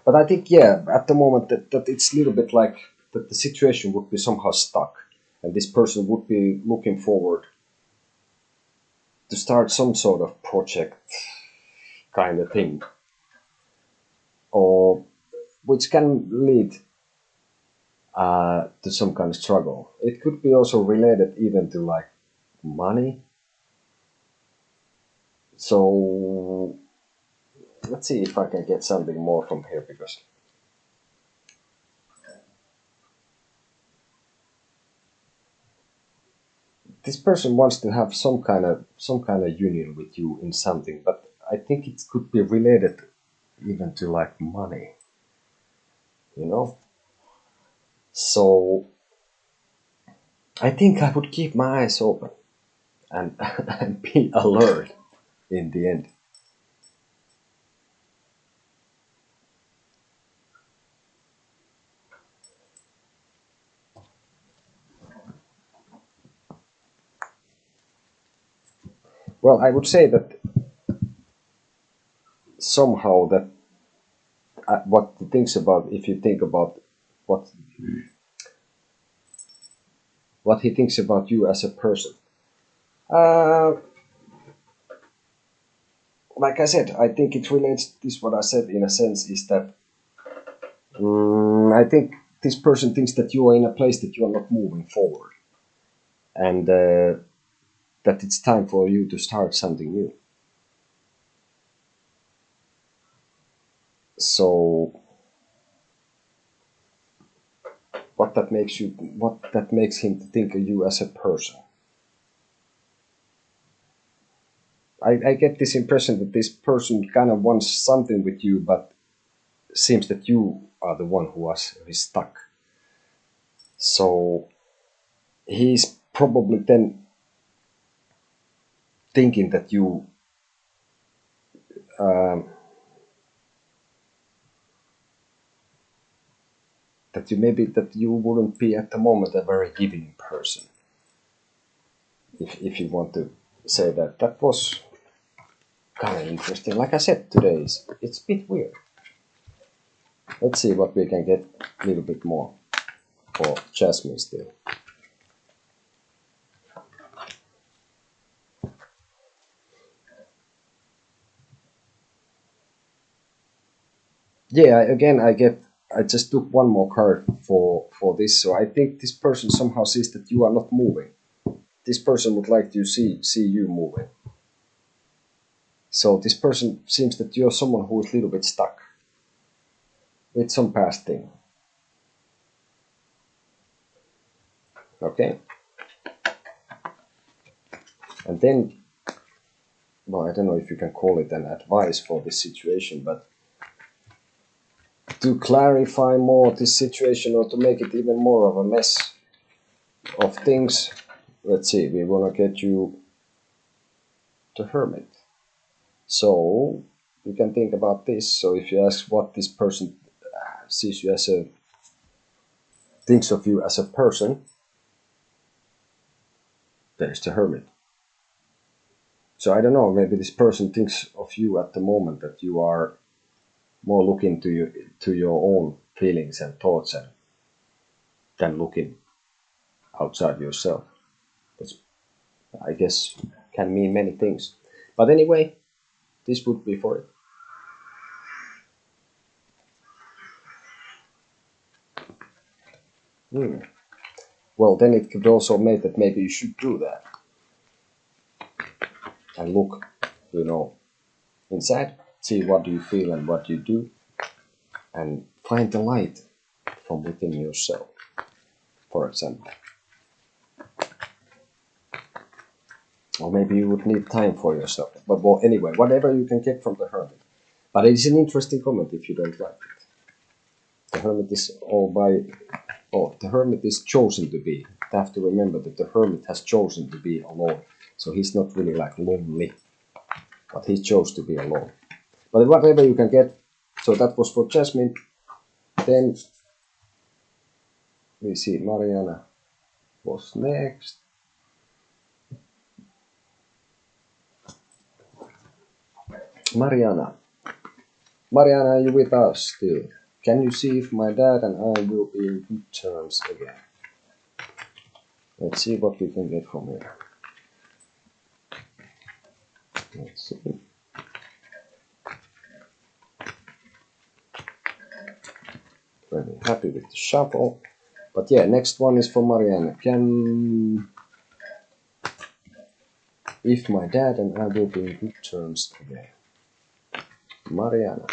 But I think, yeah, at the moment that it's a little bit like that the situation would be somehow stuck, and this person would be looking forward to start some sort of project kind of thing, or which can lead to some kind of struggle. It could be also related even to like money. So let's see if I can get something more from here, because this person wants to have some kind of union with you in something, but I think it could be related even to like money, you know. So I think I would keep my eyes open and and be alert in the end. Well, I would say that somehow that what he thinks about, if you think about what what he thinks about you as a person. Uh, like I said, I think it relates. This what I said in a sense is that I think this person thinks that you are in a place that you are not moving forward, and that it's time for you to start something new. So what that makes him think of you as a person. I get this impression that this person kind of wants something with you, but seems that you are the one who is stuck. So he's probably then thinking that um, that you wouldn't be at the moment a very giving person. If you want to say that, that was kind of interesting. Like I said, today it's a bit weird. Let's see what we can get a little bit more for Jasmine still. Yeah, again, I just took one more card for this, so I think this person somehow sees that you are not moving. This person would like to see you moving. So this person seems that you're someone who is a little bit stuck with some past thing. Okay, and then, well, I don't know if you can call it an advice for this situation, but to clarify more this situation or to make it even more of a mess of things, let's see, we want to get you the Hermit. So you can think about this. So if you ask what this person sees you as a thinks of you as a person, there's the Hermit. So I don't know, maybe this person thinks of you at the moment that you are more looking to your own feelings and thoughts, and than looking outside yourself. That's, I guess, can mean many things. But anyway, this would be for it. Well, then it could also make that maybe you should do that. And look, inside, see what you feel and what you do, and find the light from within yourself, for example. Or maybe you would need time for yourself. But well, anyway, whatever you can get from the hermit. But it is an interesting comment if you don't like it. The hermit is the hermit is chosen to be. You have to remember that the hermit has chosen to be alone. So he's not really like lonely, but he chose to be alone. But whatever you can get, so that was for Jasmine. Then we see Mariana was next. Mariana, are you with us still? Can you see if my dad and I will be in good terms again? Let's see what we can get from here. Let's see. Very happy with the shuffle. But yeah, next one is for Mariana. If my dad and I will be in good terms again. Mariana.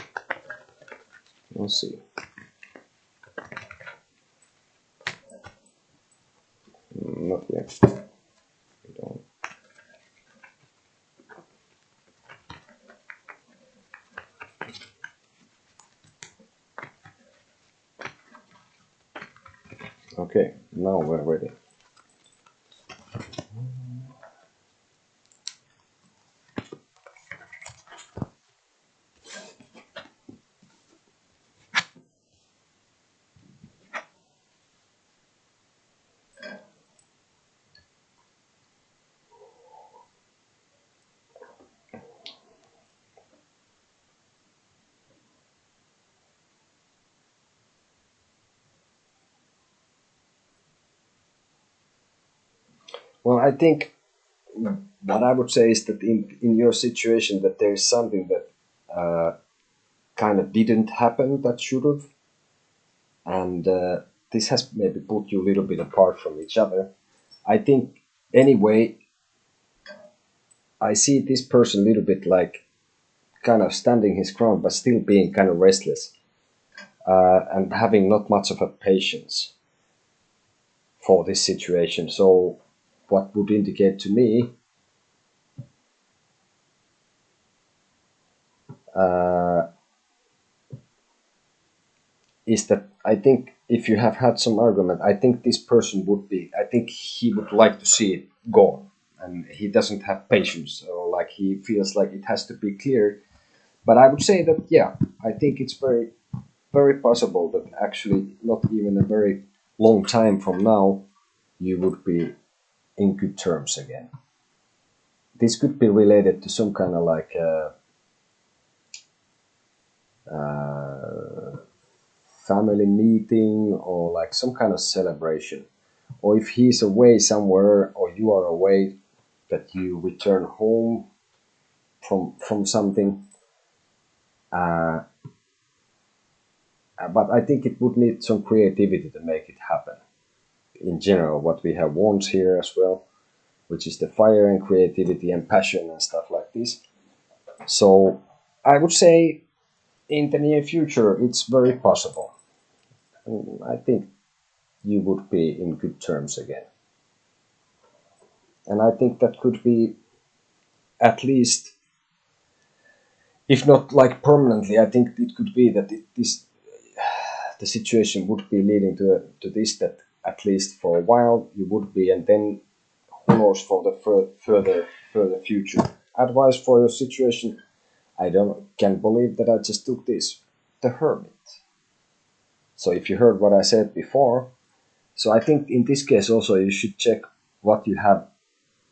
We'll see. Not yet. We don't. Okay, now we're ready. Well, I think what I would say is that in your situation that there is something that kind of didn't happen that should have, and this has maybe put you a little bit apart from each other. I think anyway, I see this person a little bit like kind of standing his ground, but still being kind of restless and having not much of a patience for this situation. So what would indicate to me is that I think if you have had some argument, I think this person I think he would like to see it gone, and he doesn't have patience, or like he feels like it has to be clear. But I would say that, yeah, I think it's very, very possible that actually not even a very long time from now, you would be in good terms again. This could be related to some kind of like family meeting or like some kind of celebration. Or if he's away somewhere or you are away, that you return home from something. But I think it would need some creativity to make it happen. In general, what we have wands here as well, which is the fire and creativity and passion and stuff like this. So I would say in the near future, it's very possible. And I think you would be in good terms again. And I think that could be at least, if not like permanently, I think it could be that the situation would be leading to this, that at least for a while you would be, and then who knows for the further future. Advice for your situation, I can't believe that I just took this, the hermit. So if you heard what I said before, so I think in this case also you should check what you have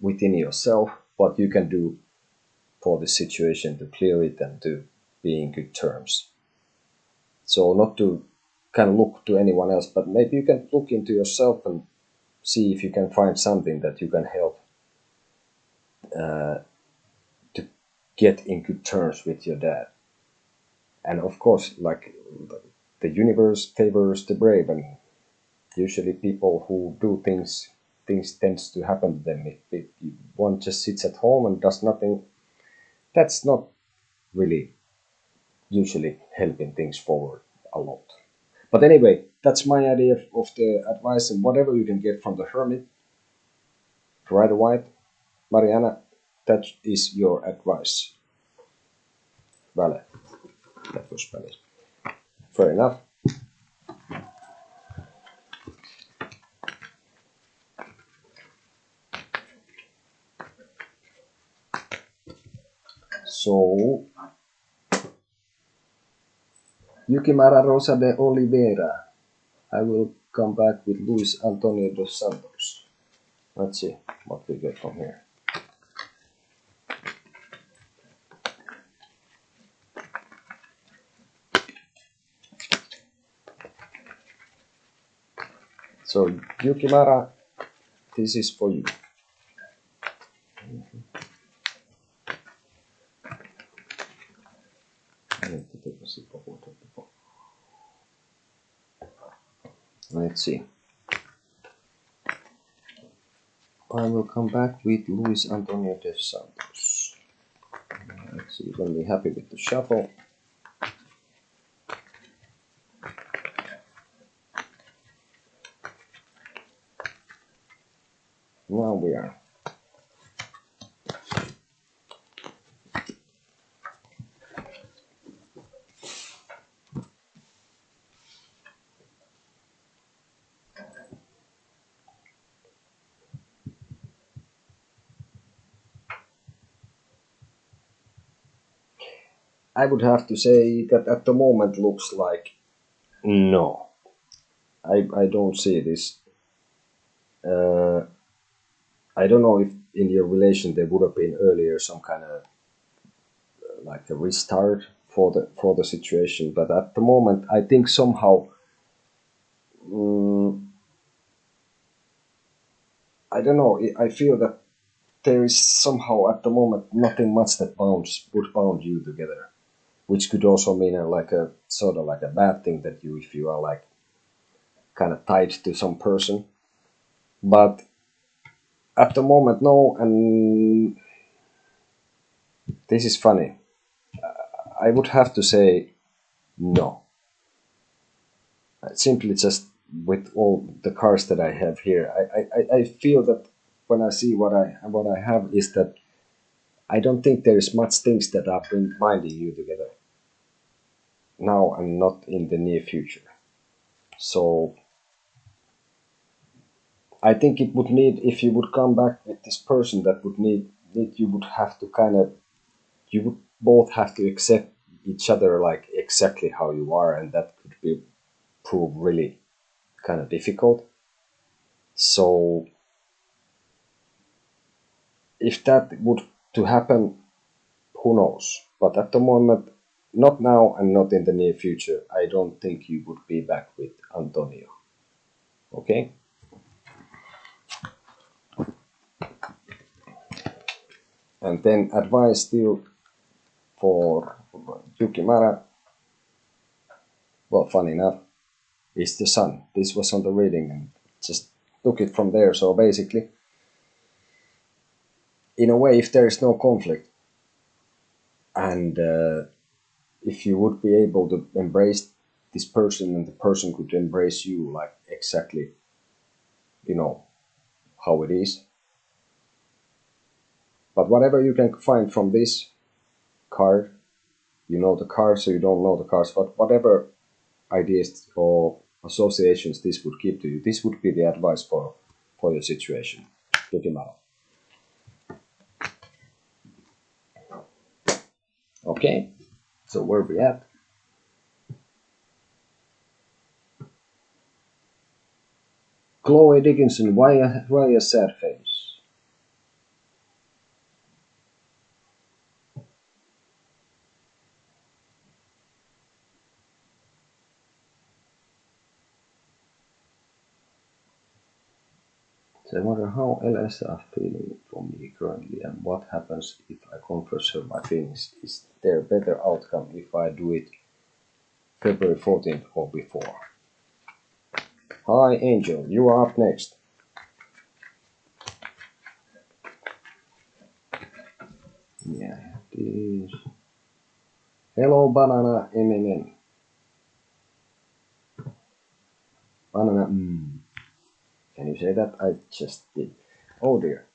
within yourself, what you can do for the situation to clear it and to be in good terms. So not to can look to anyone else, but maybe you can look into yourself and see if you can find something that you can help to get in good terms with your dad. And of course, like, the universe favors the brave, and usually people who do things tends to happen to them. If one just sits at home and does nothing, that's not really usually helping things forward a lot. But anyway, that's my idea of the advice, and whatever you can get from the hermit, Rider White, Mariana, that is your advice. Vale, that was Spanish. Fair enough. So, Yukimara Rosa de Oliveira. I will come back with Luis Antonio dos Santos. Let's see what we get from here. So, Yukimara, this is for you. I need to take a sip of water before. Let's see. I will come back with Luis Antonio dos Santos. Let's see, you're going to be happy with the shuffle. Now we are. I would have to say that at the moment looks like no. I don't see this. I don't know if in your relation there would have been earlier some kind of like a restart for the situation, but at the moment I think somehow I don't know. I feel that there is somehow at the moment nothing much that would bound you together, which could also mean like a sort of like a bad thing that you, if you are like kind of tied to some person. But at the moment, no, and this is funny. I would have to say no. Simply just with all the cards that I have here, I feel that when I see what I have is that I don't think there is much things that are binding you together now and not in the near future. So I think it would need, if you would come back with this person, that would need you would have to kind of, you would both have to accept each other like exactly how you are, and that could be prove really kind of difficult. So if that would to happen, who knows? But at the moment, not now and not in the near future, I don't think you would be back with Antonio. Okay? And then advice still for Yukimara, well, funny enough, is the sun. This was on the reading and just took it from there. So basically, in a way, if there is no conflict, and if you would be able to embrace this person and the person could embrace you like exactly, you know, how it is. But whatever you can find from this card, you know the cards, so you don't know the cards, but whatever ideas or associations this would give to you, this would be the advice for your situation. Yukimara. Okay, so where we at? Chloe Dickinson, why a sad face? So I wonder how Elsa are feeling for me currently and what happens if I confess her my feelings. Is there a better outcome if I do it February 14th or before? Hi Angel, you are up next. Yeah, this. Hello Banana MMM. Banana Can you say that? I just did. Oh dear.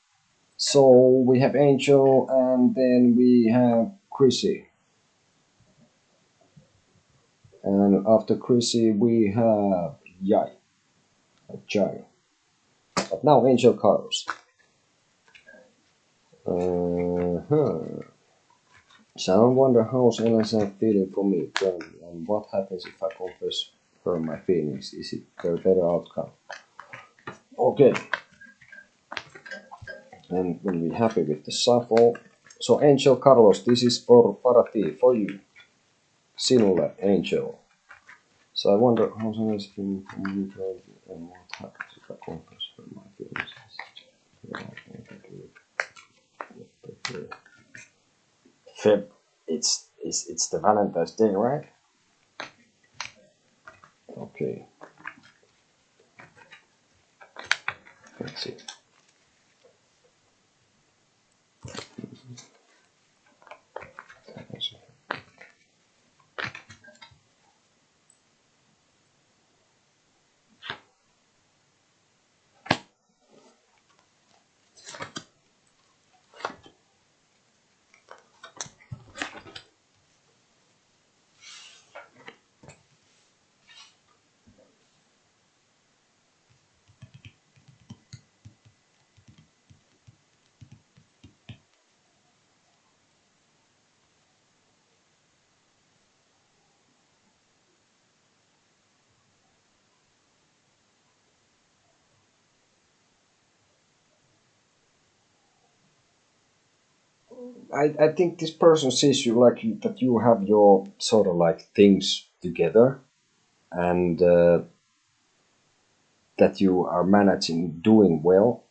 So we have Angel and then we have Chrissy. And after Chrissy we have Jai. But now Angel Carlos. So I wonder how's Elsa feeling for me currently and what happens if I confess her my feelings. Is it a better outcome? Okay. And we'll be happy with the shuffle. So Angel Carlos, this is para ti, for you. Sinulle, Angel. So I wonder how's Elsa feeling for me currently and what happens if I confess her my feelings. Feb, it's the Valentine's Day, right? Okay. Let's see. I think this person sees you like that you have your sort of like things together and that you are managing doing well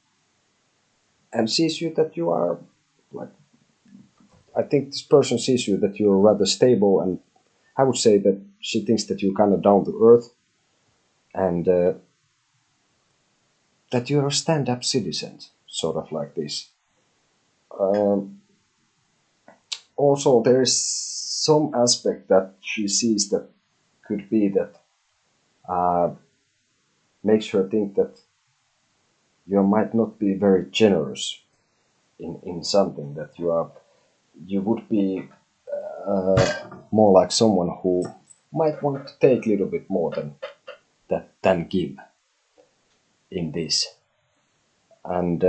and sees you that you are like I think this person sees you that you're rather stable and I would say that she thinks that you're kind of down to earth and that you're a stand-up citizen sort of like this. Also there is some aspect that she sees that could be that makes her think that you might not be very generous in something that you would be more like someone who might want to take a little bit more than give in this and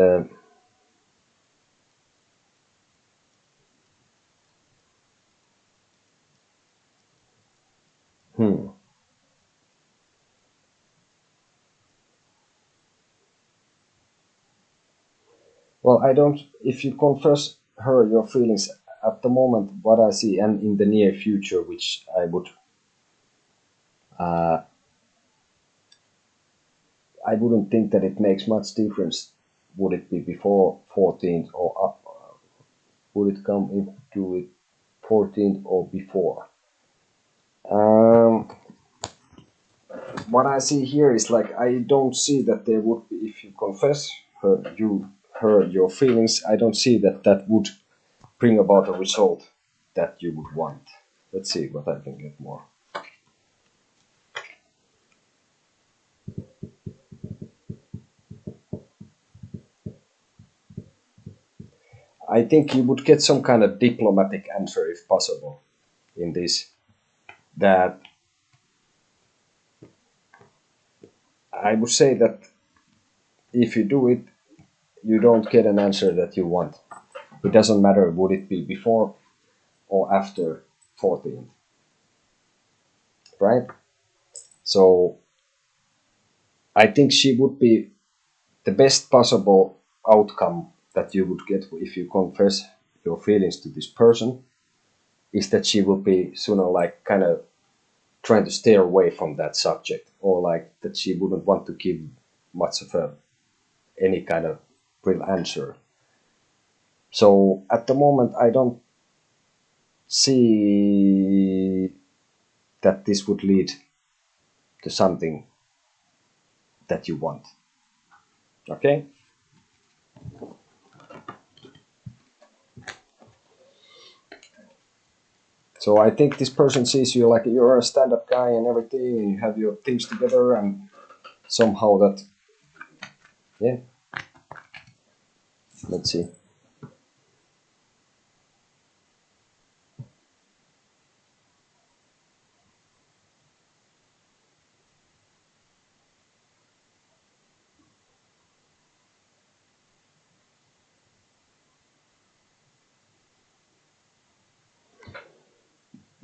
well I don't if you confess her your feelings at the moment what I see and in the near future which I would I wouldn't think that it makes much difference. Would it be before 14th or up? Would it come into it 14th or before? What I see here is like I don't see that there would be if you confess her your feelings. I don't see that that would bring about a result that you would want. Let's see what I can get more. I think you would get some kind of diplomatic answer if possible in this. That I would say that if you do it, you don't get an answer that you want. It doesn't matter would it be before or after 14th, right? So I think she would be the best possible outcome that you would get if you confess your feelings to this person is that she will be sooner like kind of trying to stay away from that subject or like that she wouldn't want to give much of a any kind of real answer. So at the moment, I don't see that this would lead to something that you want. Okay? So I think this person sees you like you're a stand-up guy and everything, and you have your things together, and somehow that, yeah. Let's see.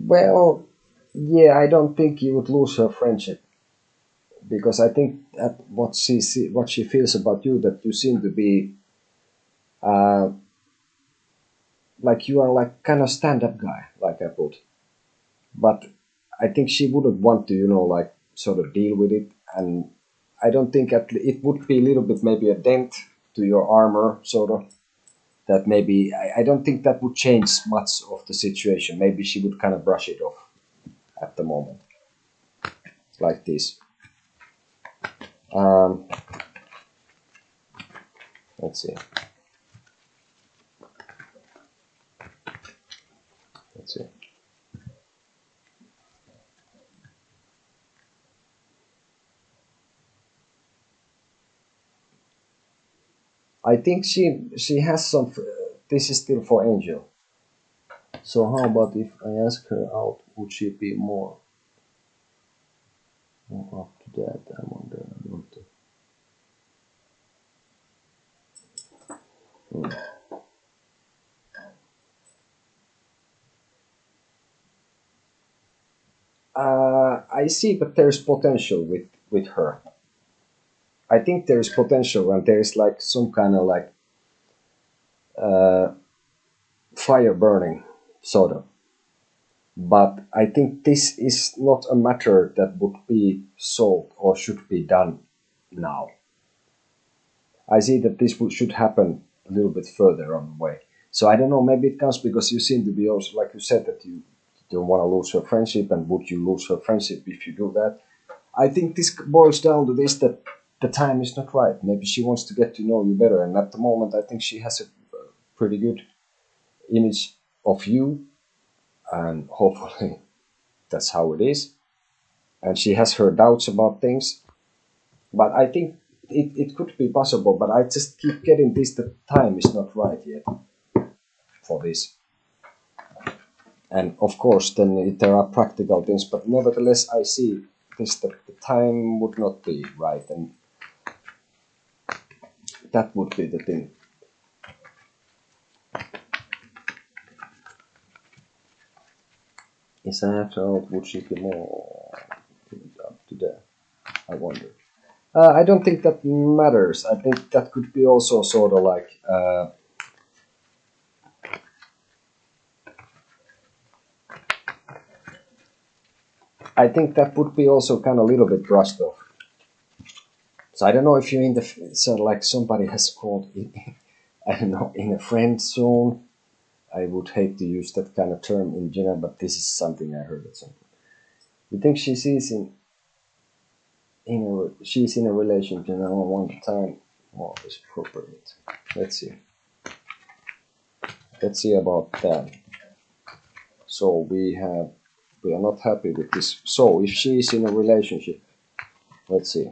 Well, yeah, I don't think you would lose her friendship, because I think that what she feels about you, that you seem to be uh, like you are like kind of stand-up guy, like I put. But I think she wouldn't want to, like sort of deal with it, and I don't think it would be a little bit maybe a dent to your armor, sort of. That maybe I don't think that would change much of the situation. Maybe she would kind of brush it off at the moment, like this. Um, let's see. Let's see. I think she has some. This is still for Angel. So how about if I ask her out? Would she be more up to that? I wonder. Hmm. I see that there's potential with her. I think there is potential, and there is like some kind of like uh, fire burning, sort of. But I think this is not a matter that would be solved or should be done now. I see that this should happen a little bit further on the way. So I don't know, maybe it comes because you seem to be also, like you said, that you don't want to lose her friendship, and would you lose her friendship if you do that? I think this boils down to this, that the time is not right. Maybe she wants to get to know you better, and at the moment I think she has a pretty good image of you, and hopefully that's how it is. And she has her doubts about things, but I think it could be possible, but I just keep getting this, the time is not right yet for this. And of course then there are practical things, but nevertheless I see this, that the time would not be right, and that would be the thing. Is I have to out, would she be more up to there? I wonder. I don't think that matters. I think that could be also sort of like I think that would be also kind of a little bit brushed off. So I don't know if you're in the, so like somebody has called it, I don't know, in a friend zone. I would hate to use that kind of term in general, but this is something I heard at some point. You think she sees she's in a relationship, and I want time more is appropriate. Let's see. Let's see about that. So we are not happy with this. So if she is in a relationship, let's see,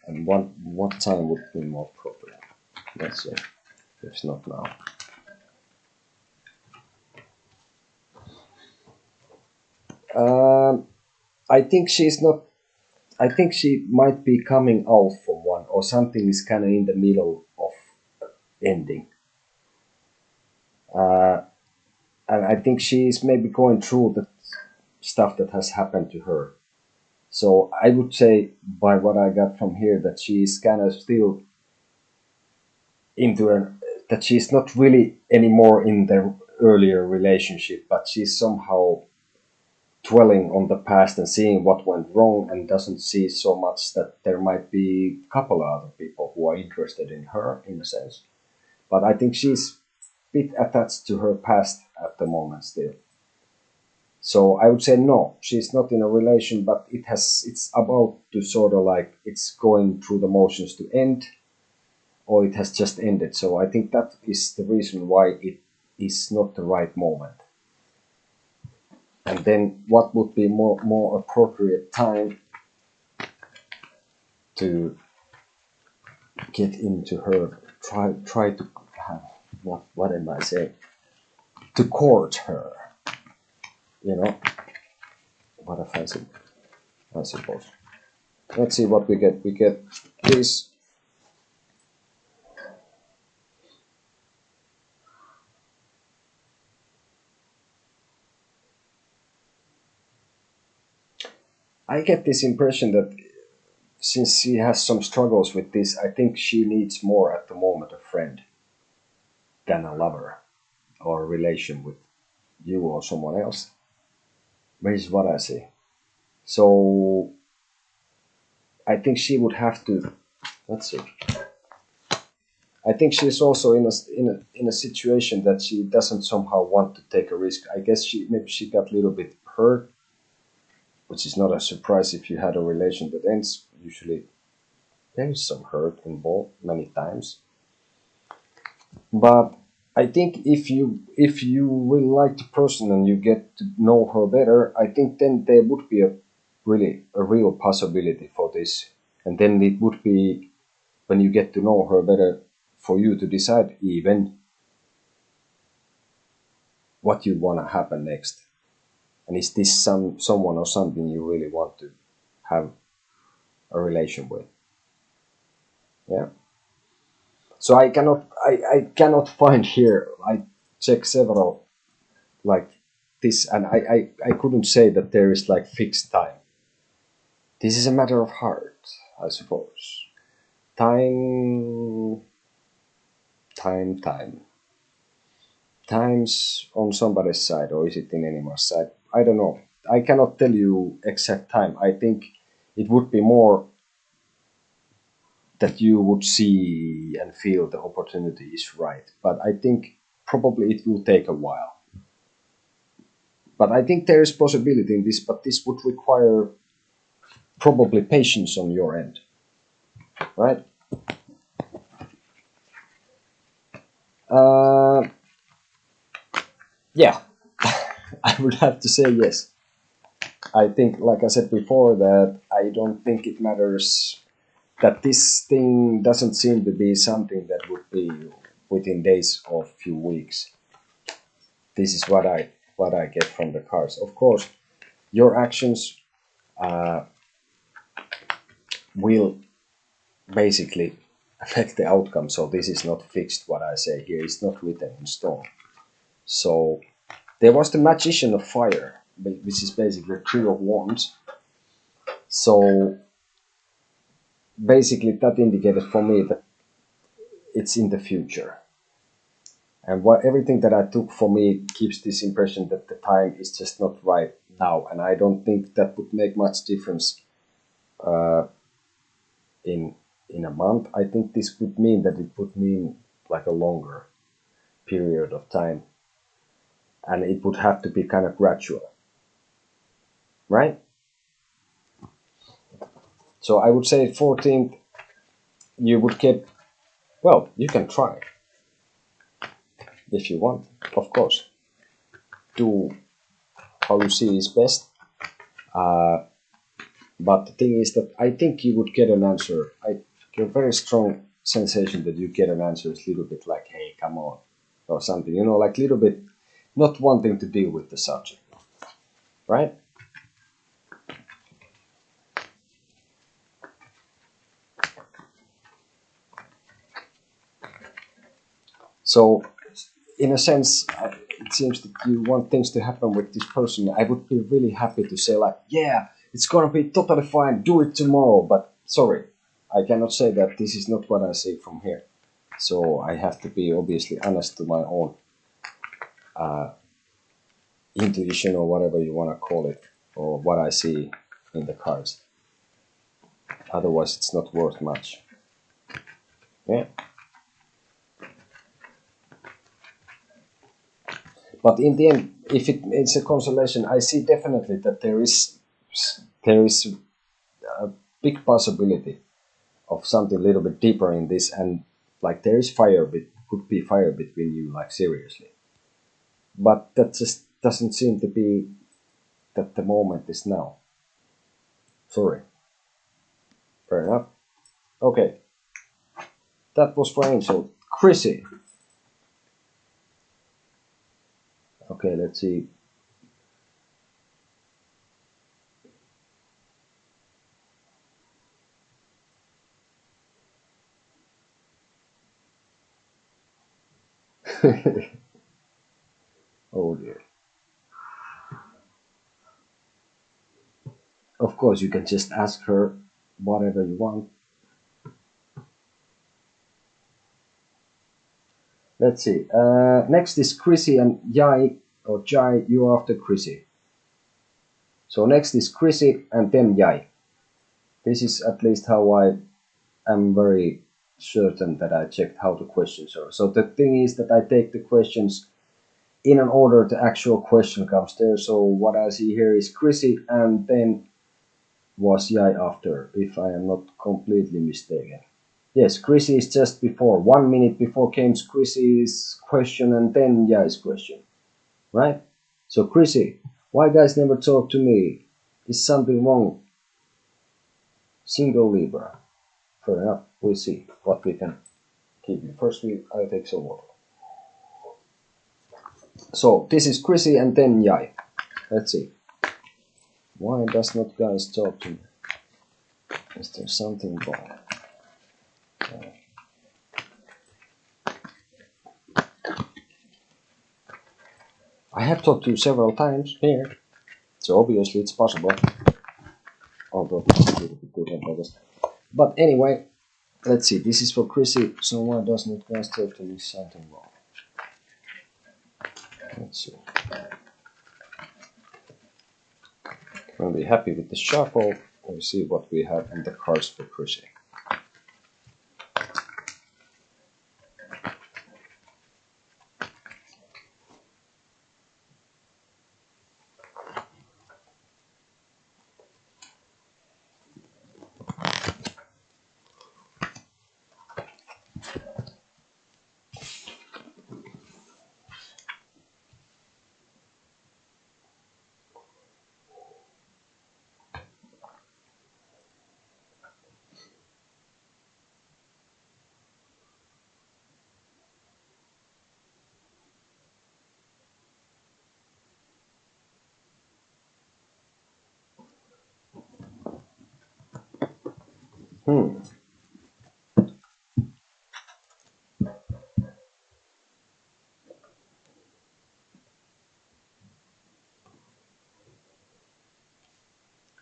and what time would be more appropriate? Let's see. If not now. I think she's not. I think she might be coming out from one, or something is kind of in the middle of ending. Uh, and I think she's maybe going through the stuff that has happened to her. So I would say, by what I got from here, that she's kind of still into an, that she's not really anymore in the earlier relationship, but she's somehow dwelling on the past and seeing what went wrong, and doesn't see so much that there might be a couple of other people who are interested in her in a sense. But I think she's a bit attached to her past at the moment still. So I would say no, she's not in a relation, but it's about to sort of like it's going through the motions to end, or it has just ended. So I think that is the reason why it is not the right moment. And then what would be more appropriate time to get into her, try to have, what am I saying? To court her, you know? What a fancy, I suppose. Let's see what we get. We get this. I get this impression that since she has some struggles with this, I think she needs more at the moment a friend than a lover or a relation with you or someone else. Which is what I see. So I think she would have to. Let's see. I think she's also in a situation that she doesn't somehow want to take a risk. I guess maybe she got a little bit hurt, which is not a surprise if you had a relation that ends. Usually there is some hurt involved many times. But I think if you really like the person and you get to know her better, I think then there would be a real possibility for this. And then it would be, when you get to know her better, for you to decide even what you want to happen next. And is this someone or something you really want to have a relation with? Yeah. So I cannot find here. I checked several like this, and I couldn't say that there is like fixed time. This is a matter of heart, I suppose. Time. Time's on somebody's side, or is it in anyone's side? I don't know. I cannot tell you exact time. I think it would be more that you would see and feel the opportunity is right. But I think probably it will take a while. But I think there is possibility in this, but this would require probably patience on your end, right? Yeah, I would have to say yes. I think, like I said before, that I don't think it matters, that this thing doesn't seem to be something that would be within days or few weeks. This is what I get from the cards. Of course, your actions will basically affect the outcome. So this is not fixed. What I say here is not written in stone. So there was the Magician of Fire, which is basically a Three of Wands. So basically that indicated for me that it's in the future. And everything that I took for me gives this impression that the time is just not right now. And I don't think that would make much difference in a month. I think this would mean that it would mean like a longer period of time. And it would have to be kind of gradual. Right? So I would say 14th, you would get, well, you can try. If you want, of course. Do how you see is best. But the thing is that I think you would get an answer. I get a very strong sensation that you get an answer. It's a little bit like, hey, come on, or something. You know, like a little bit not wanting to deal with the subject. Right? So, in a sense, it seems that you want things to happen with this person. I would be really happy to say like, yeah, it's gonna be totally fine, do it tomorrow. But sorry, I cannot say that. This is not what I see from here. So I have to be obviously honest to my own intuition or whatever you want to call it. or what I see in the cards. Otherwise, it's not worth much. Yeah. But in the end, if it's a consolation, I see definitely that there is a big possibility of something a little bit deeper in this, and like there is could be fire between you, like seriously. But that just doesn't seem to be that the moment is now. Sorry. Fair enough. Okay. That was for Angel. Chrissy. Okay, let's see. Oh dear. Of course, you can just ask her whatever you want. Let's see. Next is Chrissy and Jai, or Jai, you after Chrissy. So next is Chrissy and then Jai. This is at least how I am very certain that I checked how the questions are. So the thing is that I take the questions in an order the actual question comes there. So what I see here is Chrissy and then was Jai after, if I am not completely mistaken. Yes, Chrissy is just before. 1 minute before came Chrissy's question and then Jai's question. Right? So Chrissy, why guys never talk to me? Is something wrong? Single Libra. Fair enough. We'll see what we can keep you. First, I'll take some water. So this is Chrissy and then Jai. Let's see. Why does not guys talk to me? Is there something wrong? I have talked to you several times here, so obviously it's possible. Although it's a little bit different, I guess. But anyway, let's see. This is for Chrissy. So why does not guys talk to me? Something wrong. Let's see. I'll be happy with the shuffle. We'll see what we have in the cards for Chrissy.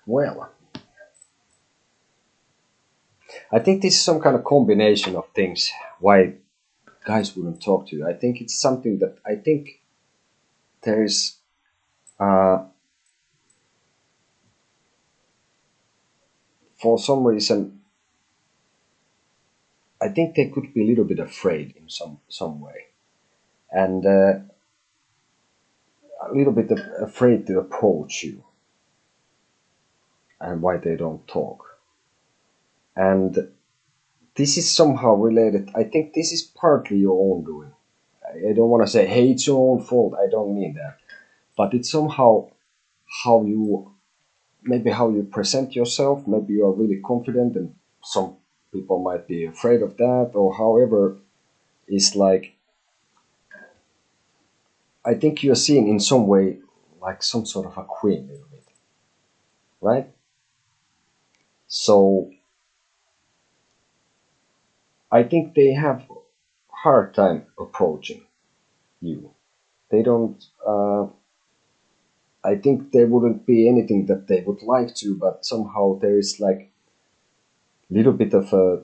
Well, I think this is some kind of combination of things why guys wouldn't talk to you. I think it's something that I think there is for some reason I think they could be a little bit afraid in some way, and a little bit afraid to approach you, and why they don't talk. And this is somehow related. I think this is partly your own doing. I don't want to say, hey, it's your own fault. I don't mean that. But it's somehow how you present yourself. Maybe you are really confident, and some people might be afraid of that, or however, is like, I think you're seen in some way like some sort of a queen, a little bit, right? So I think they have hard time approaching you. They don't. I think there wouldn't be anything that they would like to, but somehow there is like a little bit of a.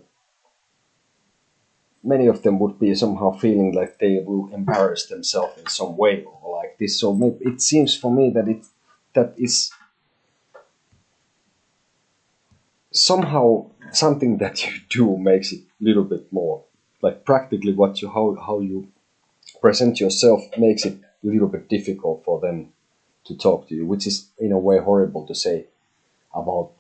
Many of them would be somehow feeling like they will embarrass themselves in some way or like this. So maybe it seems for me that that is somehow something that you do makes it a little bit more like practically what you how you present yourself makes it a little bit difficult for them to talk to you, which is in a way horrible to say about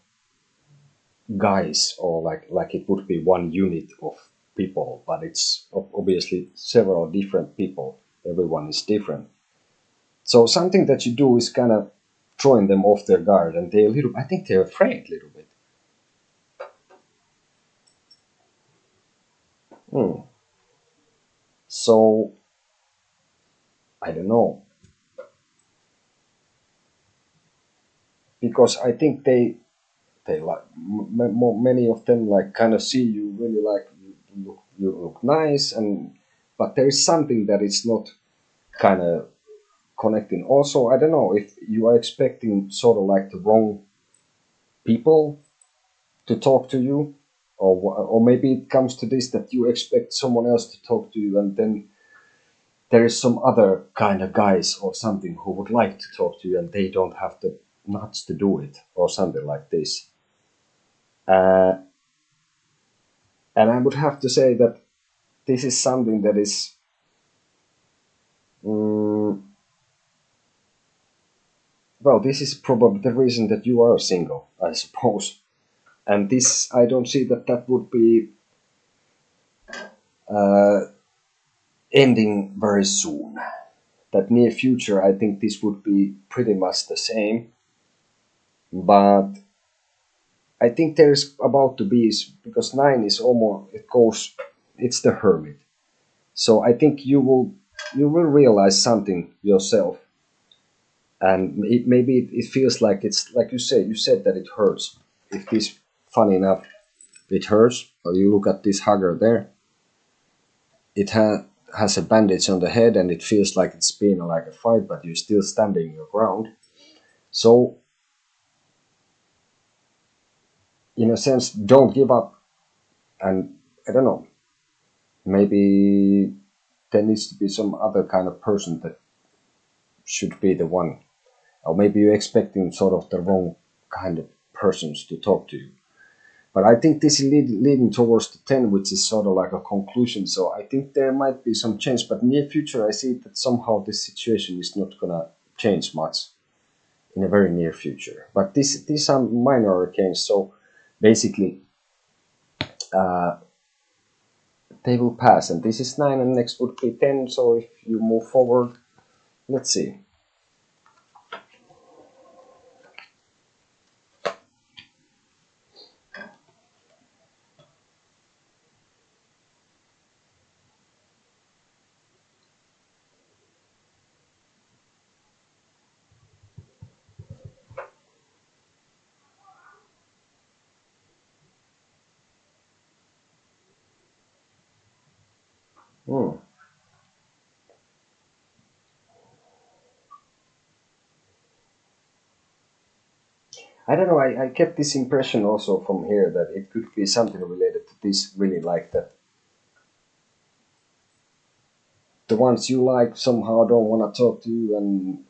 guys, or like it would be one unit of people, but it's obviously several different people. Everyone is different. So something that you do is kind of throwing them off their guard, and they a little. I think they're afraid a little bit. Hmm. So I don't know, because I think they like many of them like kind of see you really like you look nice, and but there is something that is not kind of connecting. Also, I don't know if you are expecting sort of like the wrong people to talk to you, or maybe it comes to this that you expect someone else to talk to you, and then there is some other kind of guys or something who would like to talk to you, and they don't have the nuts to do it, or something like this. Uh, and I would have to say that this is something that is, mm, well, this is probably the reason that you are single, I suppose. And this, I don't see that that would be uh, ending very soon. That near future, I think this would be pretty much the same. But I think there's about to be, because 9 is almost, it goes, it's the hermit. So I think you will realize something yourself, and maybe it feels like it's like you said that it hurts. If this, funny enough, it hurts, or you look at this hugger there, it has a bandage on the head, and it feels like it's been like a fight, but you're still standing your ground. So in a sense, don't give up. And I don't know, maybe there needs to be some other kind of person that should be the one, or maybe you're expecting sort of the wrong kind of persons to talk to you. But I think this is leading towards the 10, which is sort of like a conclusion. So I think there might be some change, but near future I see that somehow this situation is not gonna change much in a very near future. But these are minor hurricanes, so basically uh, they will pass. And this is 9, and next would be 10. So if you move forward, let's see. Hmm. I don't know. I get this impression also from here that it could be something related to this. Really, like that the ones you like somehow don't want to talk to you, and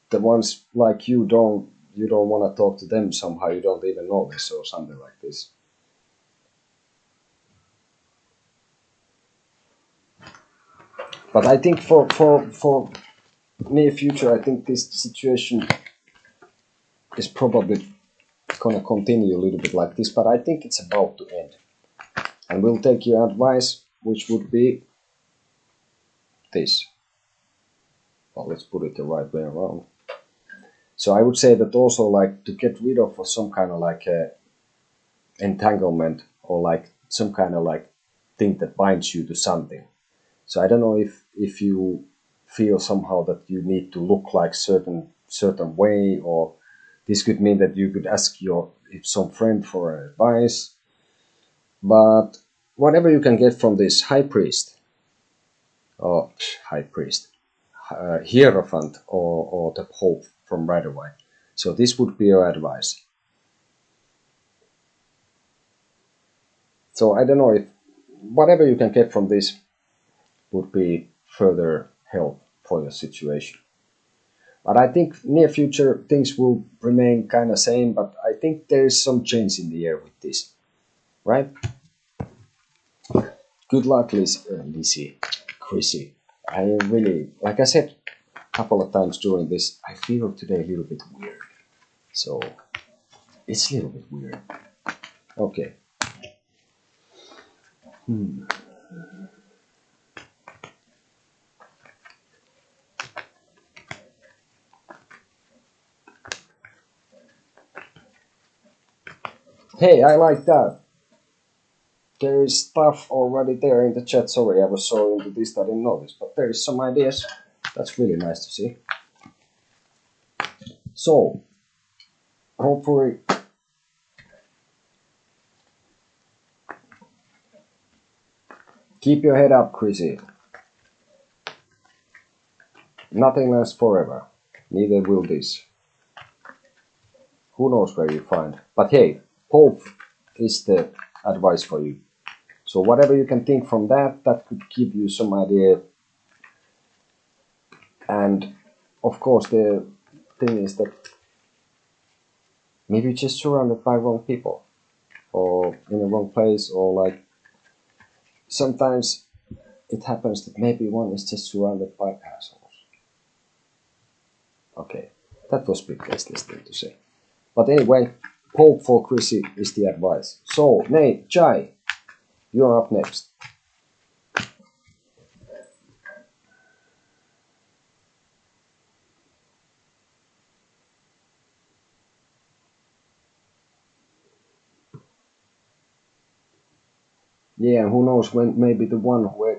the ones like you don't want to talk to them somehow. You don't even know this, or something like this. But I think for near future, I think this situation is probably gonna continue a little bit like this. But I think it's about to end, and we'll take your advice, which would be this. Well, let's put it the right way around. So I would say that also, like, to get rid of some kind of like entanglement, or like some kind of like thing that binds you to something. So I don't know if you feel somehow that you need to look like certain way, or this could mean that you could ask your if some friend for advice. But whatever you can get from this high priest, or high priest, hierophant, or the pope from right away. So this would be your advice. So I don't know if whatever you can get from this would be further help for your situation. But I think near future things will remain kind of same, but I think there is some change in the air with this, right? Good luck, Lizzie, Chrissy. I really, like I said a couple of times during this, I feel today a little bit weird. So, it's a little bit weird. Okay. Hey, I like that. There is stuff already there in the chat. Sorry, I was so into this that I didn't notice, but there is some ideas. That's really nice to see. So, hopefully, keep your head up, Chrissy. Nothing lasts forever. Neither will this. Who knows where you find. But hey, hope is the advice for you. So whatever you can think from that, that could give you some idea. And of course the thing is that maybe you're just surrounded by wrong people. Or in the wrong place, or like sometimes it happens that maybe one is just surrounded by assholes. Okay, that was a bit tasteless thing to say. But anyway, hope for Chrissy is the advice. So, Nate, Jai, you're up next. Yeah, and who knows when maybe the one who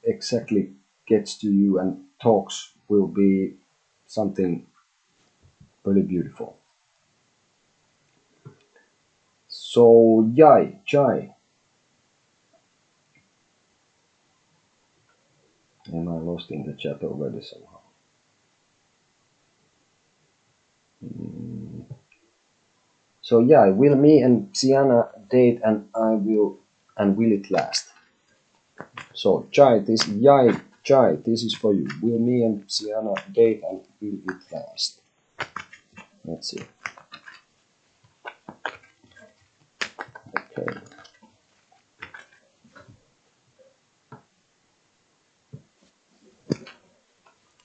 exactly gets to you and talks will be something really beautiful. So, Jai. Am I lost in the chat already somehow? So yeah, will me and Sienna date and will it last? So Jai, this is for you. Will me and Sienna date and will it last? Let's see. Okay.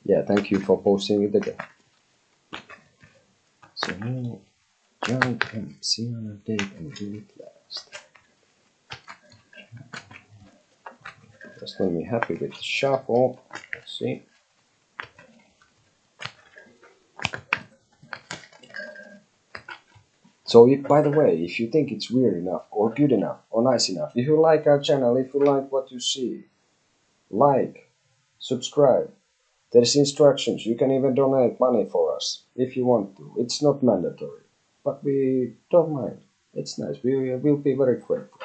Yeah, thank you for posting it again. So Jai and Sienna date and will it last? Just let me happy with the shuffle. Let's see. So if, by the way, if you think it's weird enough or good enough or nice enough, if you like our channel, if you like what you see, like, subscribe. There's instructions. You can even donate money for us if you want to. It's not mandatory, but we don't mind. It's nice. We will be very grateful.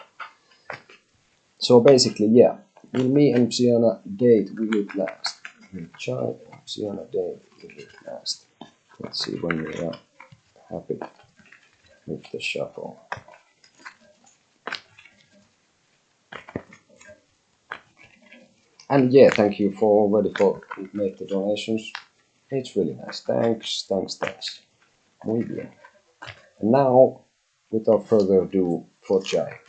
So basically, yeah. Will me and Sienna date? Will it last? Jai and Sienna date? Will it last? Let's see when we are happy with the shuffle. And yeah, thank you for already for make the donations. It's really nice. Thanks. Muy bien. And now, without further ado, for Jai.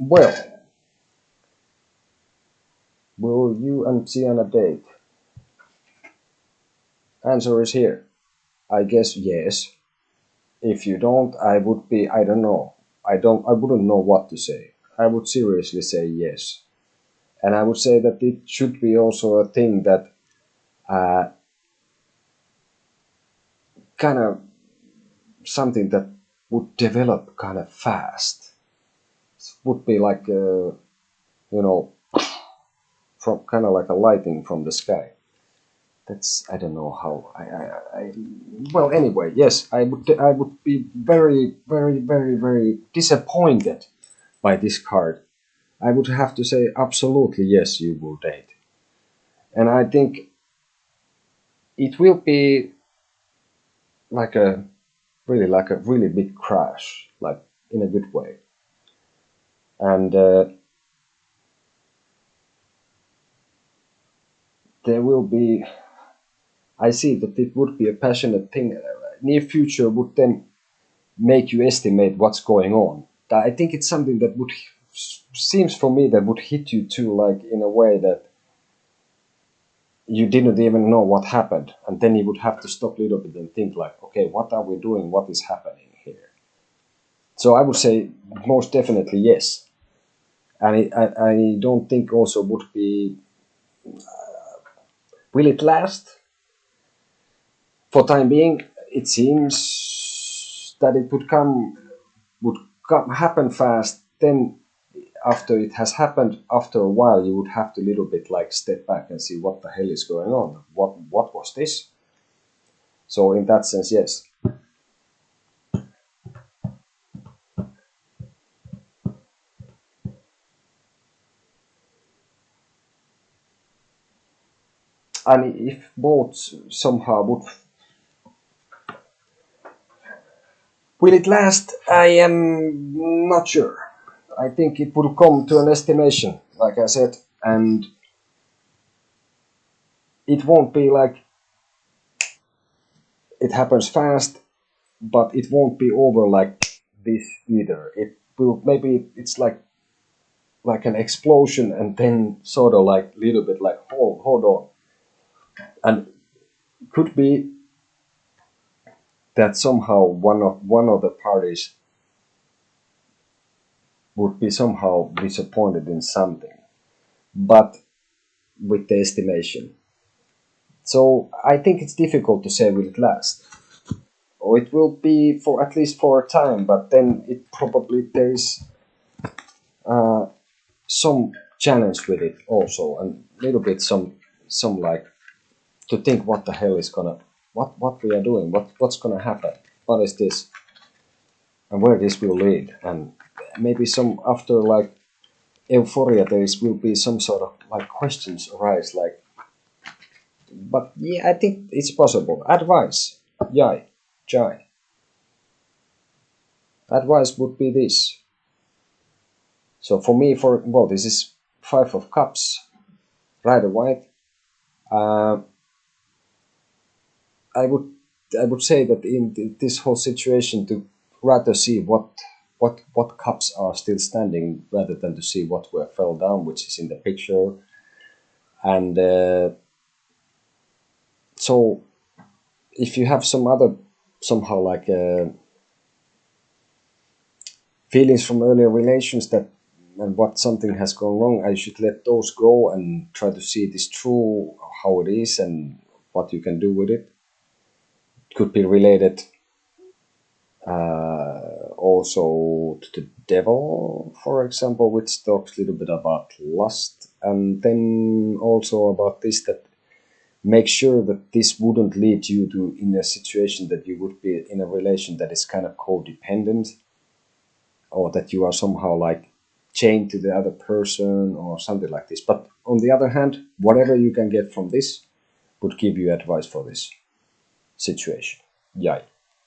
Well, will you and Sienna date? Answer is here. I guess yes. If you don't, I would be, I don't know. I wouldn't know what to say. I would seriously say yes. And I would say that it should be also a thing that kind of something that would develop kind of fast. It would be like, from kind of like a lighting from the sky. That's, I don't know how well, anyway, yes, I would be very, very, very, very disappointed by this card. I would have to say absolutely yes, you will date. And I think it will be like a really big crash, like in a good way. And there will be, I see that it would be a passionate thing. Near future would then make you estimate what's going on. I think it's something that would seems for me that would hit you too, like in a way that you didn't even know what happened, and then you would have to stop a little bit and think like, okay, what are we doing? What is happening here? So I would say most definitely yes, and I don't think also would be. Will it last? For time being, it seems that it would happen fast. Then after it has happened, after a while, you would have to little bit like step back and see what the hell is going on. What was this? So in that sense, yes. And if both somehow would, will it last? I am not sure. I think it will come to an estimation, like I said, and it won't be like it happens fast, but it won't be over like this either. It will maybe it's like an explosion, and then sort of like little bit like hold on, and could be that somehow one of the parties would be somehow disappointed in something, but with the estimation. So I think it's difficult to say will it last, or it will be for at least for a time, but then it probably there is uh, some challenge with it also, and a little bit some like to think what the hell is gonna what we are doing, what's gonna happen, what is this, and where this will lead, and maybe some after like euphoria there is will be some sort of like questions arise like, but yeah, I think it's possible. Advice, Jai, Jai. Advice would be this. So for me, for well, this is Five of Cups, Rider White. Uh, I would I would say that in this whole situation to rather see what cups are still standing rather than to see what were fell down, which is in the picture. And so if you have some other somehow like feelings from earlier relations that and what something has gone wrong, I should let those go and try to see this through how it is and what you can do with it. Could be related also to the devil, for example, which talks a little bit about lust, and then also about this that make sure that this wouldn't lead you to in a situation that you would be in a relation that is kind of codependent, or that you are somehow like chained to the other person or something like this. But on the other hand, whatever you can get from this would give you advice for this situation. Jai.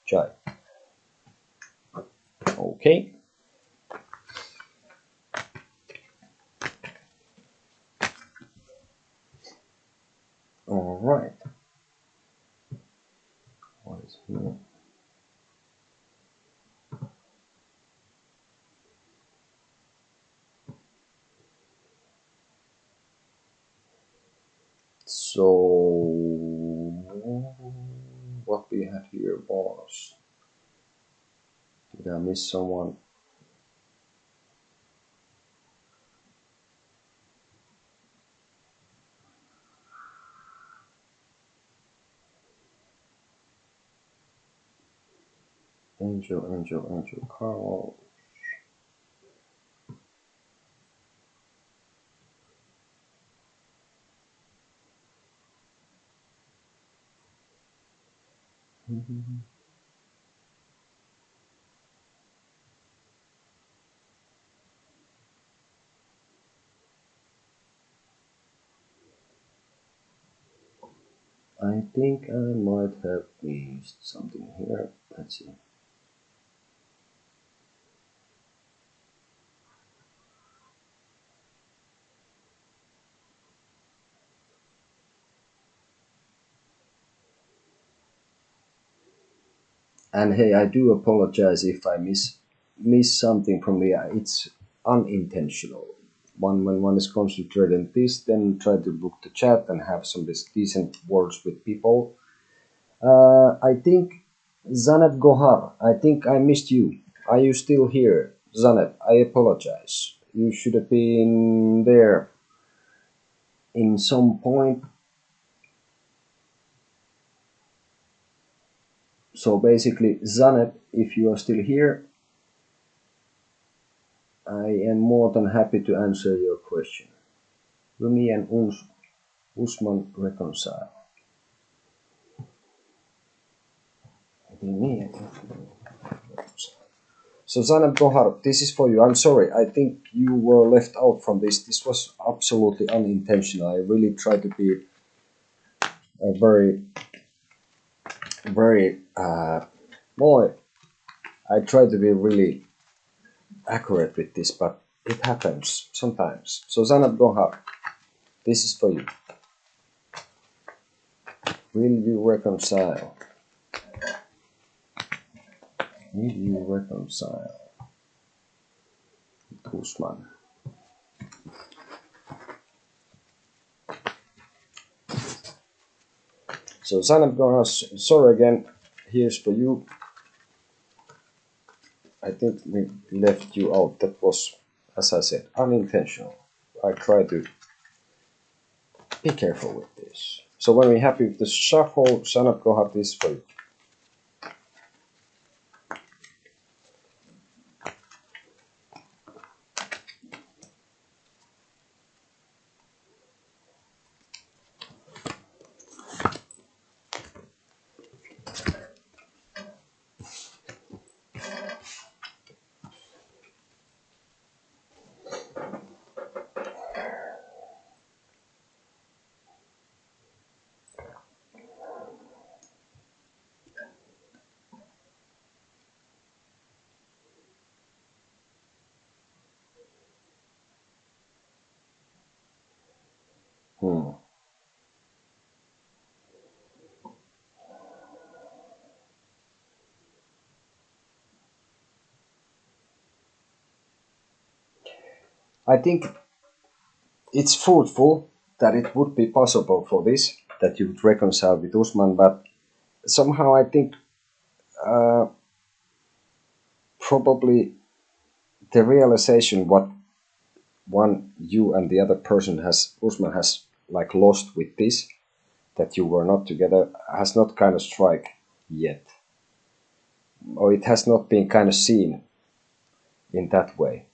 Jai. Okay. All right. What is here? So what we had here was, did I miss someone? Angel, Carl. I think I might have missed something here. Let's see. And hey, I do apologize if I miss something from the. It's unintentional. When one is concentrated on this, then try to book the chat and have some decent words with people. I think Zanet Gohar. I think I missed you. Are you still here, Zanet? I apologize. You should have been there in some point. So basically, Zanet, if you are still here, I am more than happy to answer your question. Rumi and Usman reconcile. So Zainab Gohar, this is for you. I'm sorry. I think you were left out from this. This was absolutely unintentional. I really tried to be a very, boy. I tried to be really accurate with this, but it happens sometimes. So Zainab Gohar, this is for you. Will you reconcile? Will you reconcile with Usman? So Zainab Gohar, sorry again. Here's for you. I think we left you out. That was, as I said, unintentional. I try to be careful with this. So when we're happy with the shuffle, Zainab Gohar, this for you. I think it's fruitful that it would be possible for this, that you would reconcile with Usman, but somehow I think probably the realization what you and the other person Usman has like lost with this, that you were not together, has not kind of strike yet, or it has not been kind of seen in that way.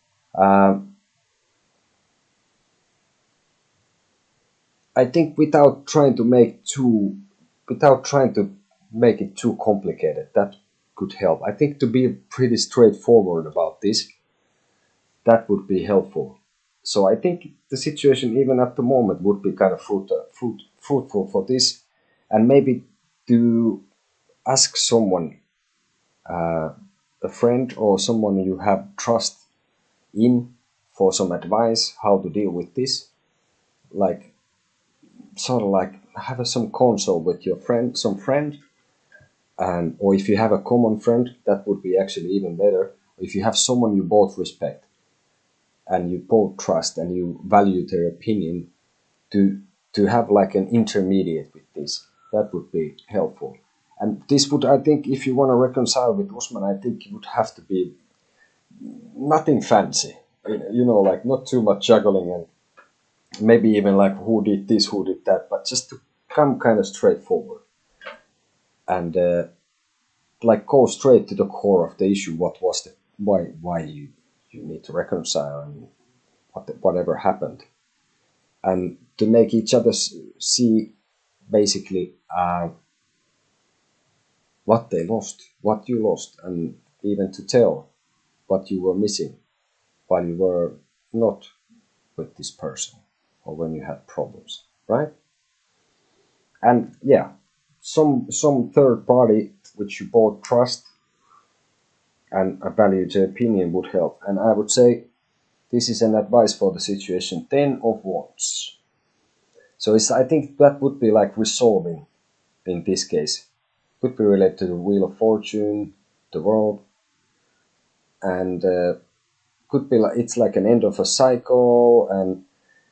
I think without trying to make it too complicated, that could help. I think to be pretty straightforward about this, that would be helpful. So I think the situation, even at the moment, would be kind of fruitful for this, and maybe to ask someone, a friend or someone you have trust in, for some advice how to deal with this, like sort of like have some console with your some friend, and or if you have a common friend, that would be actually even better. If you have someone you both respect and you both trust and you value their opinion, to have like an intermediate with this, that would be helpful. And this would, I think, if you want to reconcile with Usman, I think it would have to be nothing fancy, like not too much juggling and maybe even like who did this, who did that, but just to come kind of straightforward and like go straight to the core of the issue. What was the why you need to reconcile and whatever happened, and to make each other see basically what they lost, what you lost, and even to tell what you were missing while you were not with this person or when you had problems, right? And yeah, some third party which you both trust and value the opinion would help. And I would say this is an advice for the situation 10 of wands. So I think that would be like resolving in this case. Could be related to the Wheel of Fortune, the world, and could be like it's like an end of a cycle, and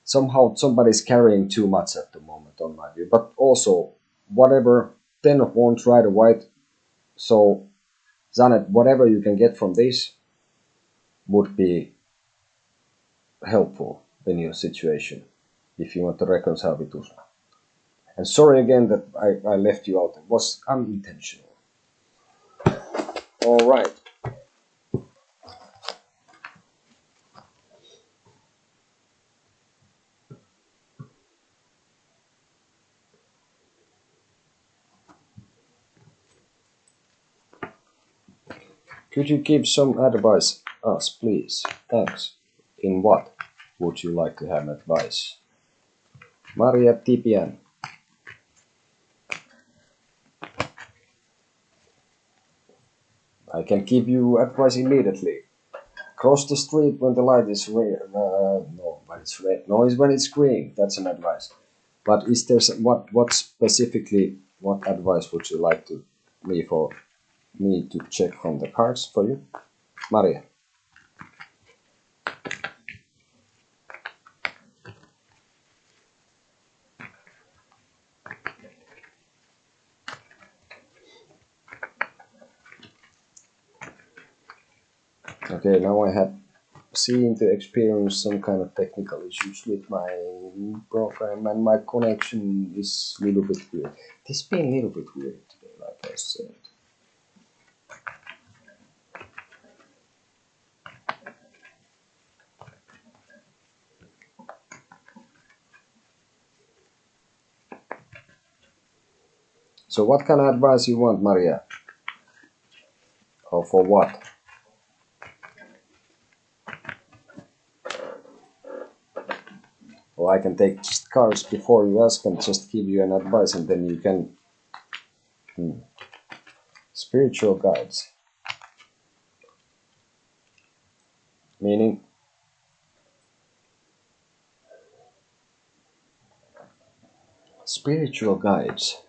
somehow somebody's carrying too much at the moment, on my view. But also, whatever 10 of wands, right or white. So, Zanet, whatever you can get from this would be helpful in your situation if you want to reconcile with Usma. And sorry again that I left you out. It was unintentional. All right. Could you give some advice us, please? Thanks. In what would you like to have advice? Maria Tipian. I can give you advice immediately. Cross the street when the light is red. No, when it's red. No, it's when it's green. That's an advice. But is there what specifically? What advice would you like to me to check from the cards for you, Maria? Okay, now I have seemed to experience some kind of technical issues with my program, and my connection is a little bit weird. This has been a little bit weird today, like I said. So what kind of advice you want, Maria? Or for what? Or I can take just cards before you ask and just give you an advice, and then you can... Spiritual guides. Meaning... Spiritual guides.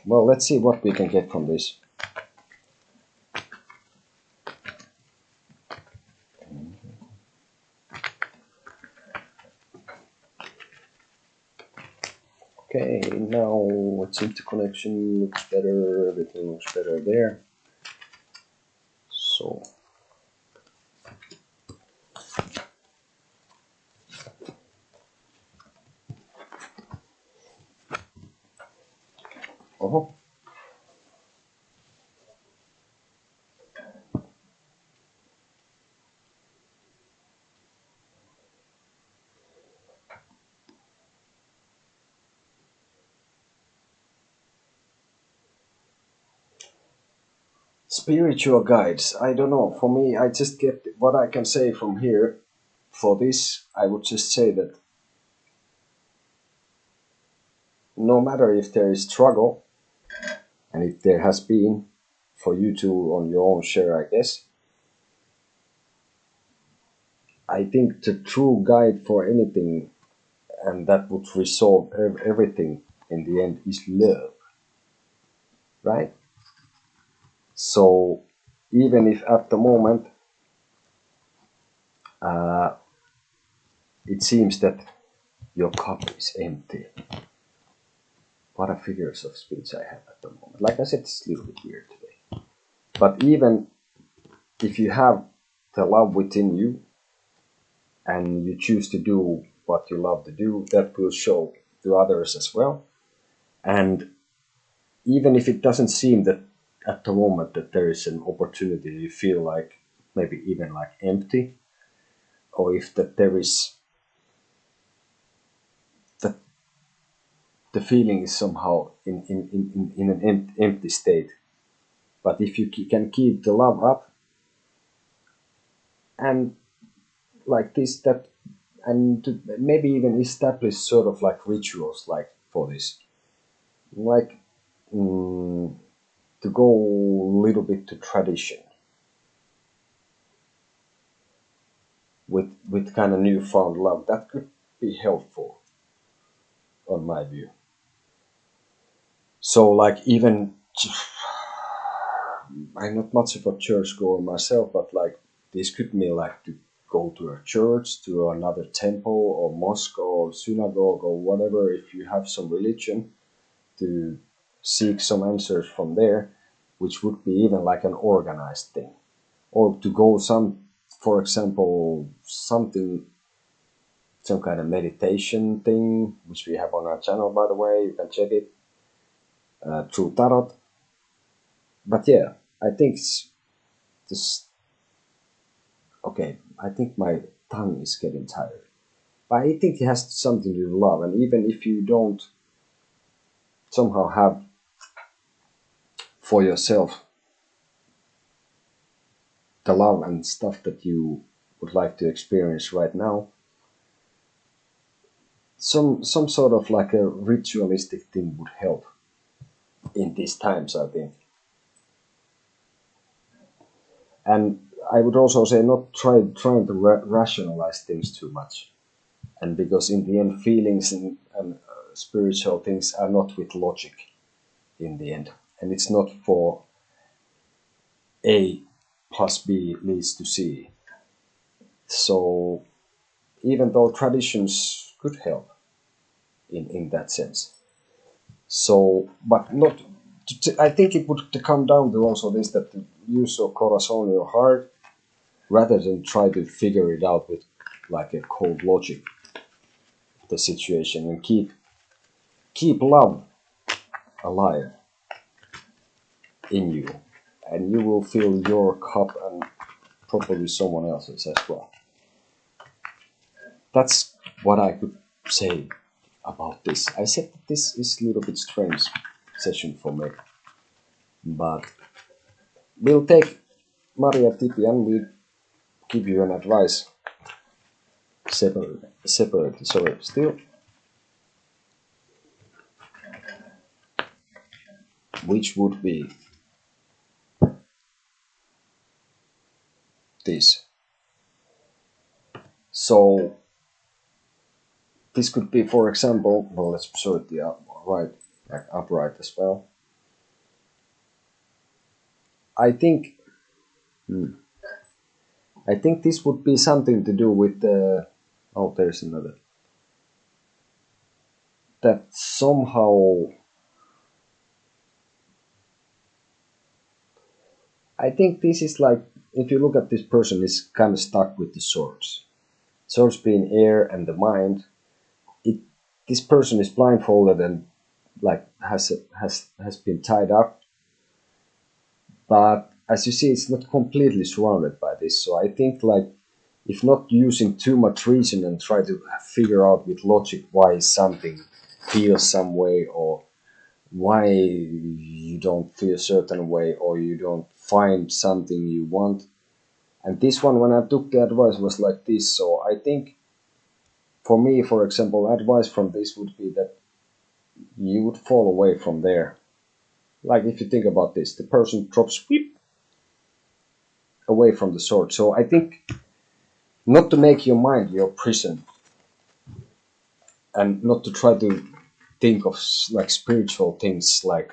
Well, let's see what we can get from this. Okay, now it's interconnection looks better, everything looks better there. So spiritual guides. I don't know. For me, I just get what I can say from here. For this, I would just say that no matter if there is struggle, and if there has been, for you to on your own share, I guess, I think the true guide for anything, and that would resolve everything in the end, is love. Right? So even if at the moment it seems that your cup is empty, what a figures of speech I have at the moment. Like I said, it's a little bit weird today. But even if you have the love within you and you choose to do what you love to do, that will show to others as well. And even if it doesn't seem that at the moment that there is an opportunity, you feel like maybe even like empty, or if that there is that the feeling is somehow in an empty state. But if you can keep the love up and like this, that, and maybe even establish sort of like rituals, like for this. Like to go a little bit to tradition with kind of newfound love. That could be helpful on my view. So like even I'm not much of a church goer myself, but like this could mean like to go to a church, to another temple or mosque or synagogue or whatever, if you have some religion, to seek some answers from there, which would be even like an organized thing. Or to go for example, some kind of meditation thing, which we have on our channel, by the way, you can check it, through Tarot. But yeah, I think this, okay, I think my tongue is getting tired. But I think it has something to do with love, and even if you don't somehow have for yourself the love and stuff that you would like to experience right now, some sort of like a ritualistic thing would help in these times, I think. And I would also say not trying to rationalize things too much, and because in the end feelings and spiritual things are not with logic in the end, and it's not for A plus B leads to C. So even though traditions could help in that sense, so but not I think it would come down to also this, that use your corazon, your heart, rather than try to figure it out with like a cold logic of the situation, and keep love alive in you, and you will fill your cup and probably someone else's as well. That's what I could say about this. I said that this is a little bit strange session for me, but we'll take Maria Tipi and we'll give you an advice separately. Sorry, still, which would be this. So this could be, for example, well, let's sort the upright as well. I think this would be something to do with the. Oh, there's another. That somehow. I think this is like, if you look at this person, is kind of stuck with the swords. Swords being air and the mind. This person is blindfolded and like has been tied up. But as you see, it's not completely surrounded by this. So I think like, if not using too much reason and try to figure out with logic why something feels some way, or why you don't feel a certain way, or you don't find something you want. And this one, when I took the advice, was like this. So I think for me, for example, advice from this would be that you would fall away from there. Like if you think about this, the person drops away from the sword. So I think not to make your mind your prison, and not to try to think of like spiritual things like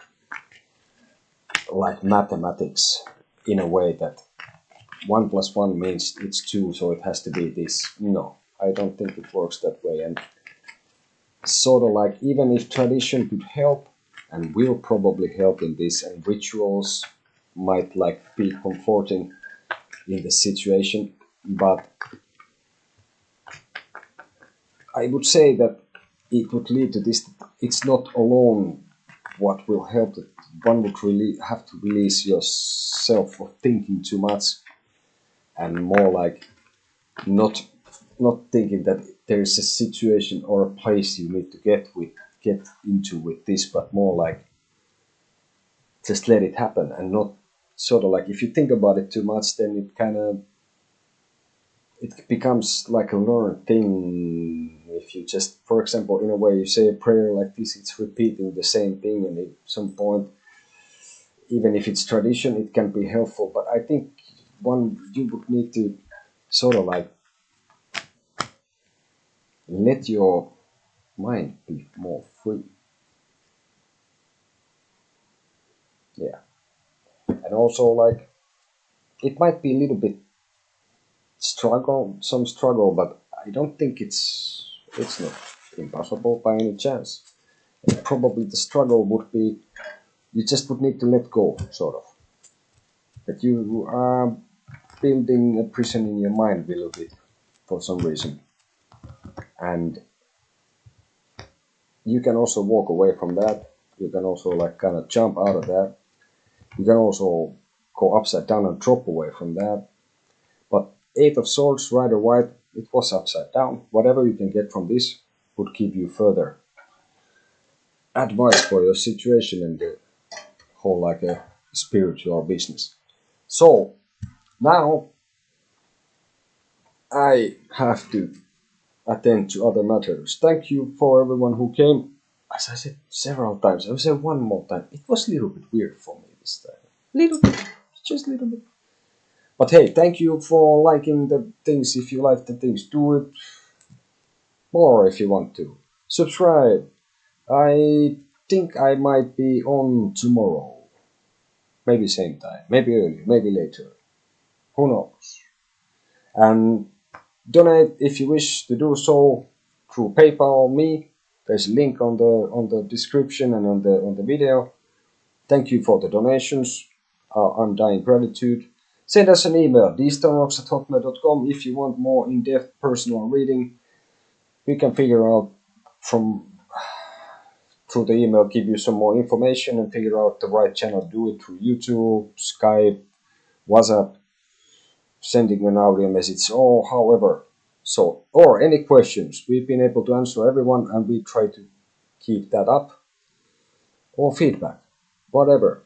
mathematics in a way that 1 + 1 means it's 2, so it has to be this. No, I don't think it works that way. And sort of like, even if tradition could help and will probably help in this, and rituals might like be comforting in the situation, but I would say that it would lead to this. It's not alone what will help. That one would really have to release yourself of thinking too much, and more like not thinking that there is a situation or a place you need to get into with this, but more like just let it happen, and not sort of like, if you think about it too much, then it becomes like a learned thing If you just, for example, in a way you say a prayer like this, it's repeating the same thing, and at some point, even if it's tradition, it can be helpful. But I think you would need to sort of like let your mind be more free. Yeah. And also, like, it might be a little bit some struggle, but I don't think it's not impossible by any chance. And probably the struggle would be you just would need to let go, sort of. That you are building a prison in your mind a little bit for some reason. And you can also walk away from that. You can also like kind of jump out of that. You can also go upside down and drop away from that. But Eight of Swords, right or white, it was upside down. Whatever you can get from this would give you further advice for your situation and the whole like a spiritual business. So now I have to attend to other matters. Thank you for everyone who came. As I said several times, I will say one more time. It was a little bit weird for me this time. Little bit, just a little bit. But hey, thank you for liking the things. If you like the things, do it more if you want to. Subscribe. I think I might be on tomorrow. Maybe same time, maybe earlier, maybe later. Who knows? And donate if you wish to do so through PayPal or me. There's a link on the description and on the video. Thank you for the donations. Undying gratitude. Send us an email, dstonerocks@hotmail.com, if you want more in-depth personal reading. We can figure out through the email, give you some more information and figure out the right channel. Do it through YouTube, Skype, WhatsApp, sending an audio message, or however. So, or any questions. We've been able to answer everyone, and we try to keep that up. Or feedback, whatever.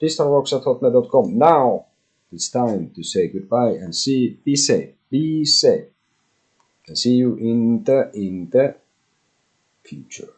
dstonerocks@hotmail.com. Now it's time to say goodbye and be safe. Be safe. And see you in the future.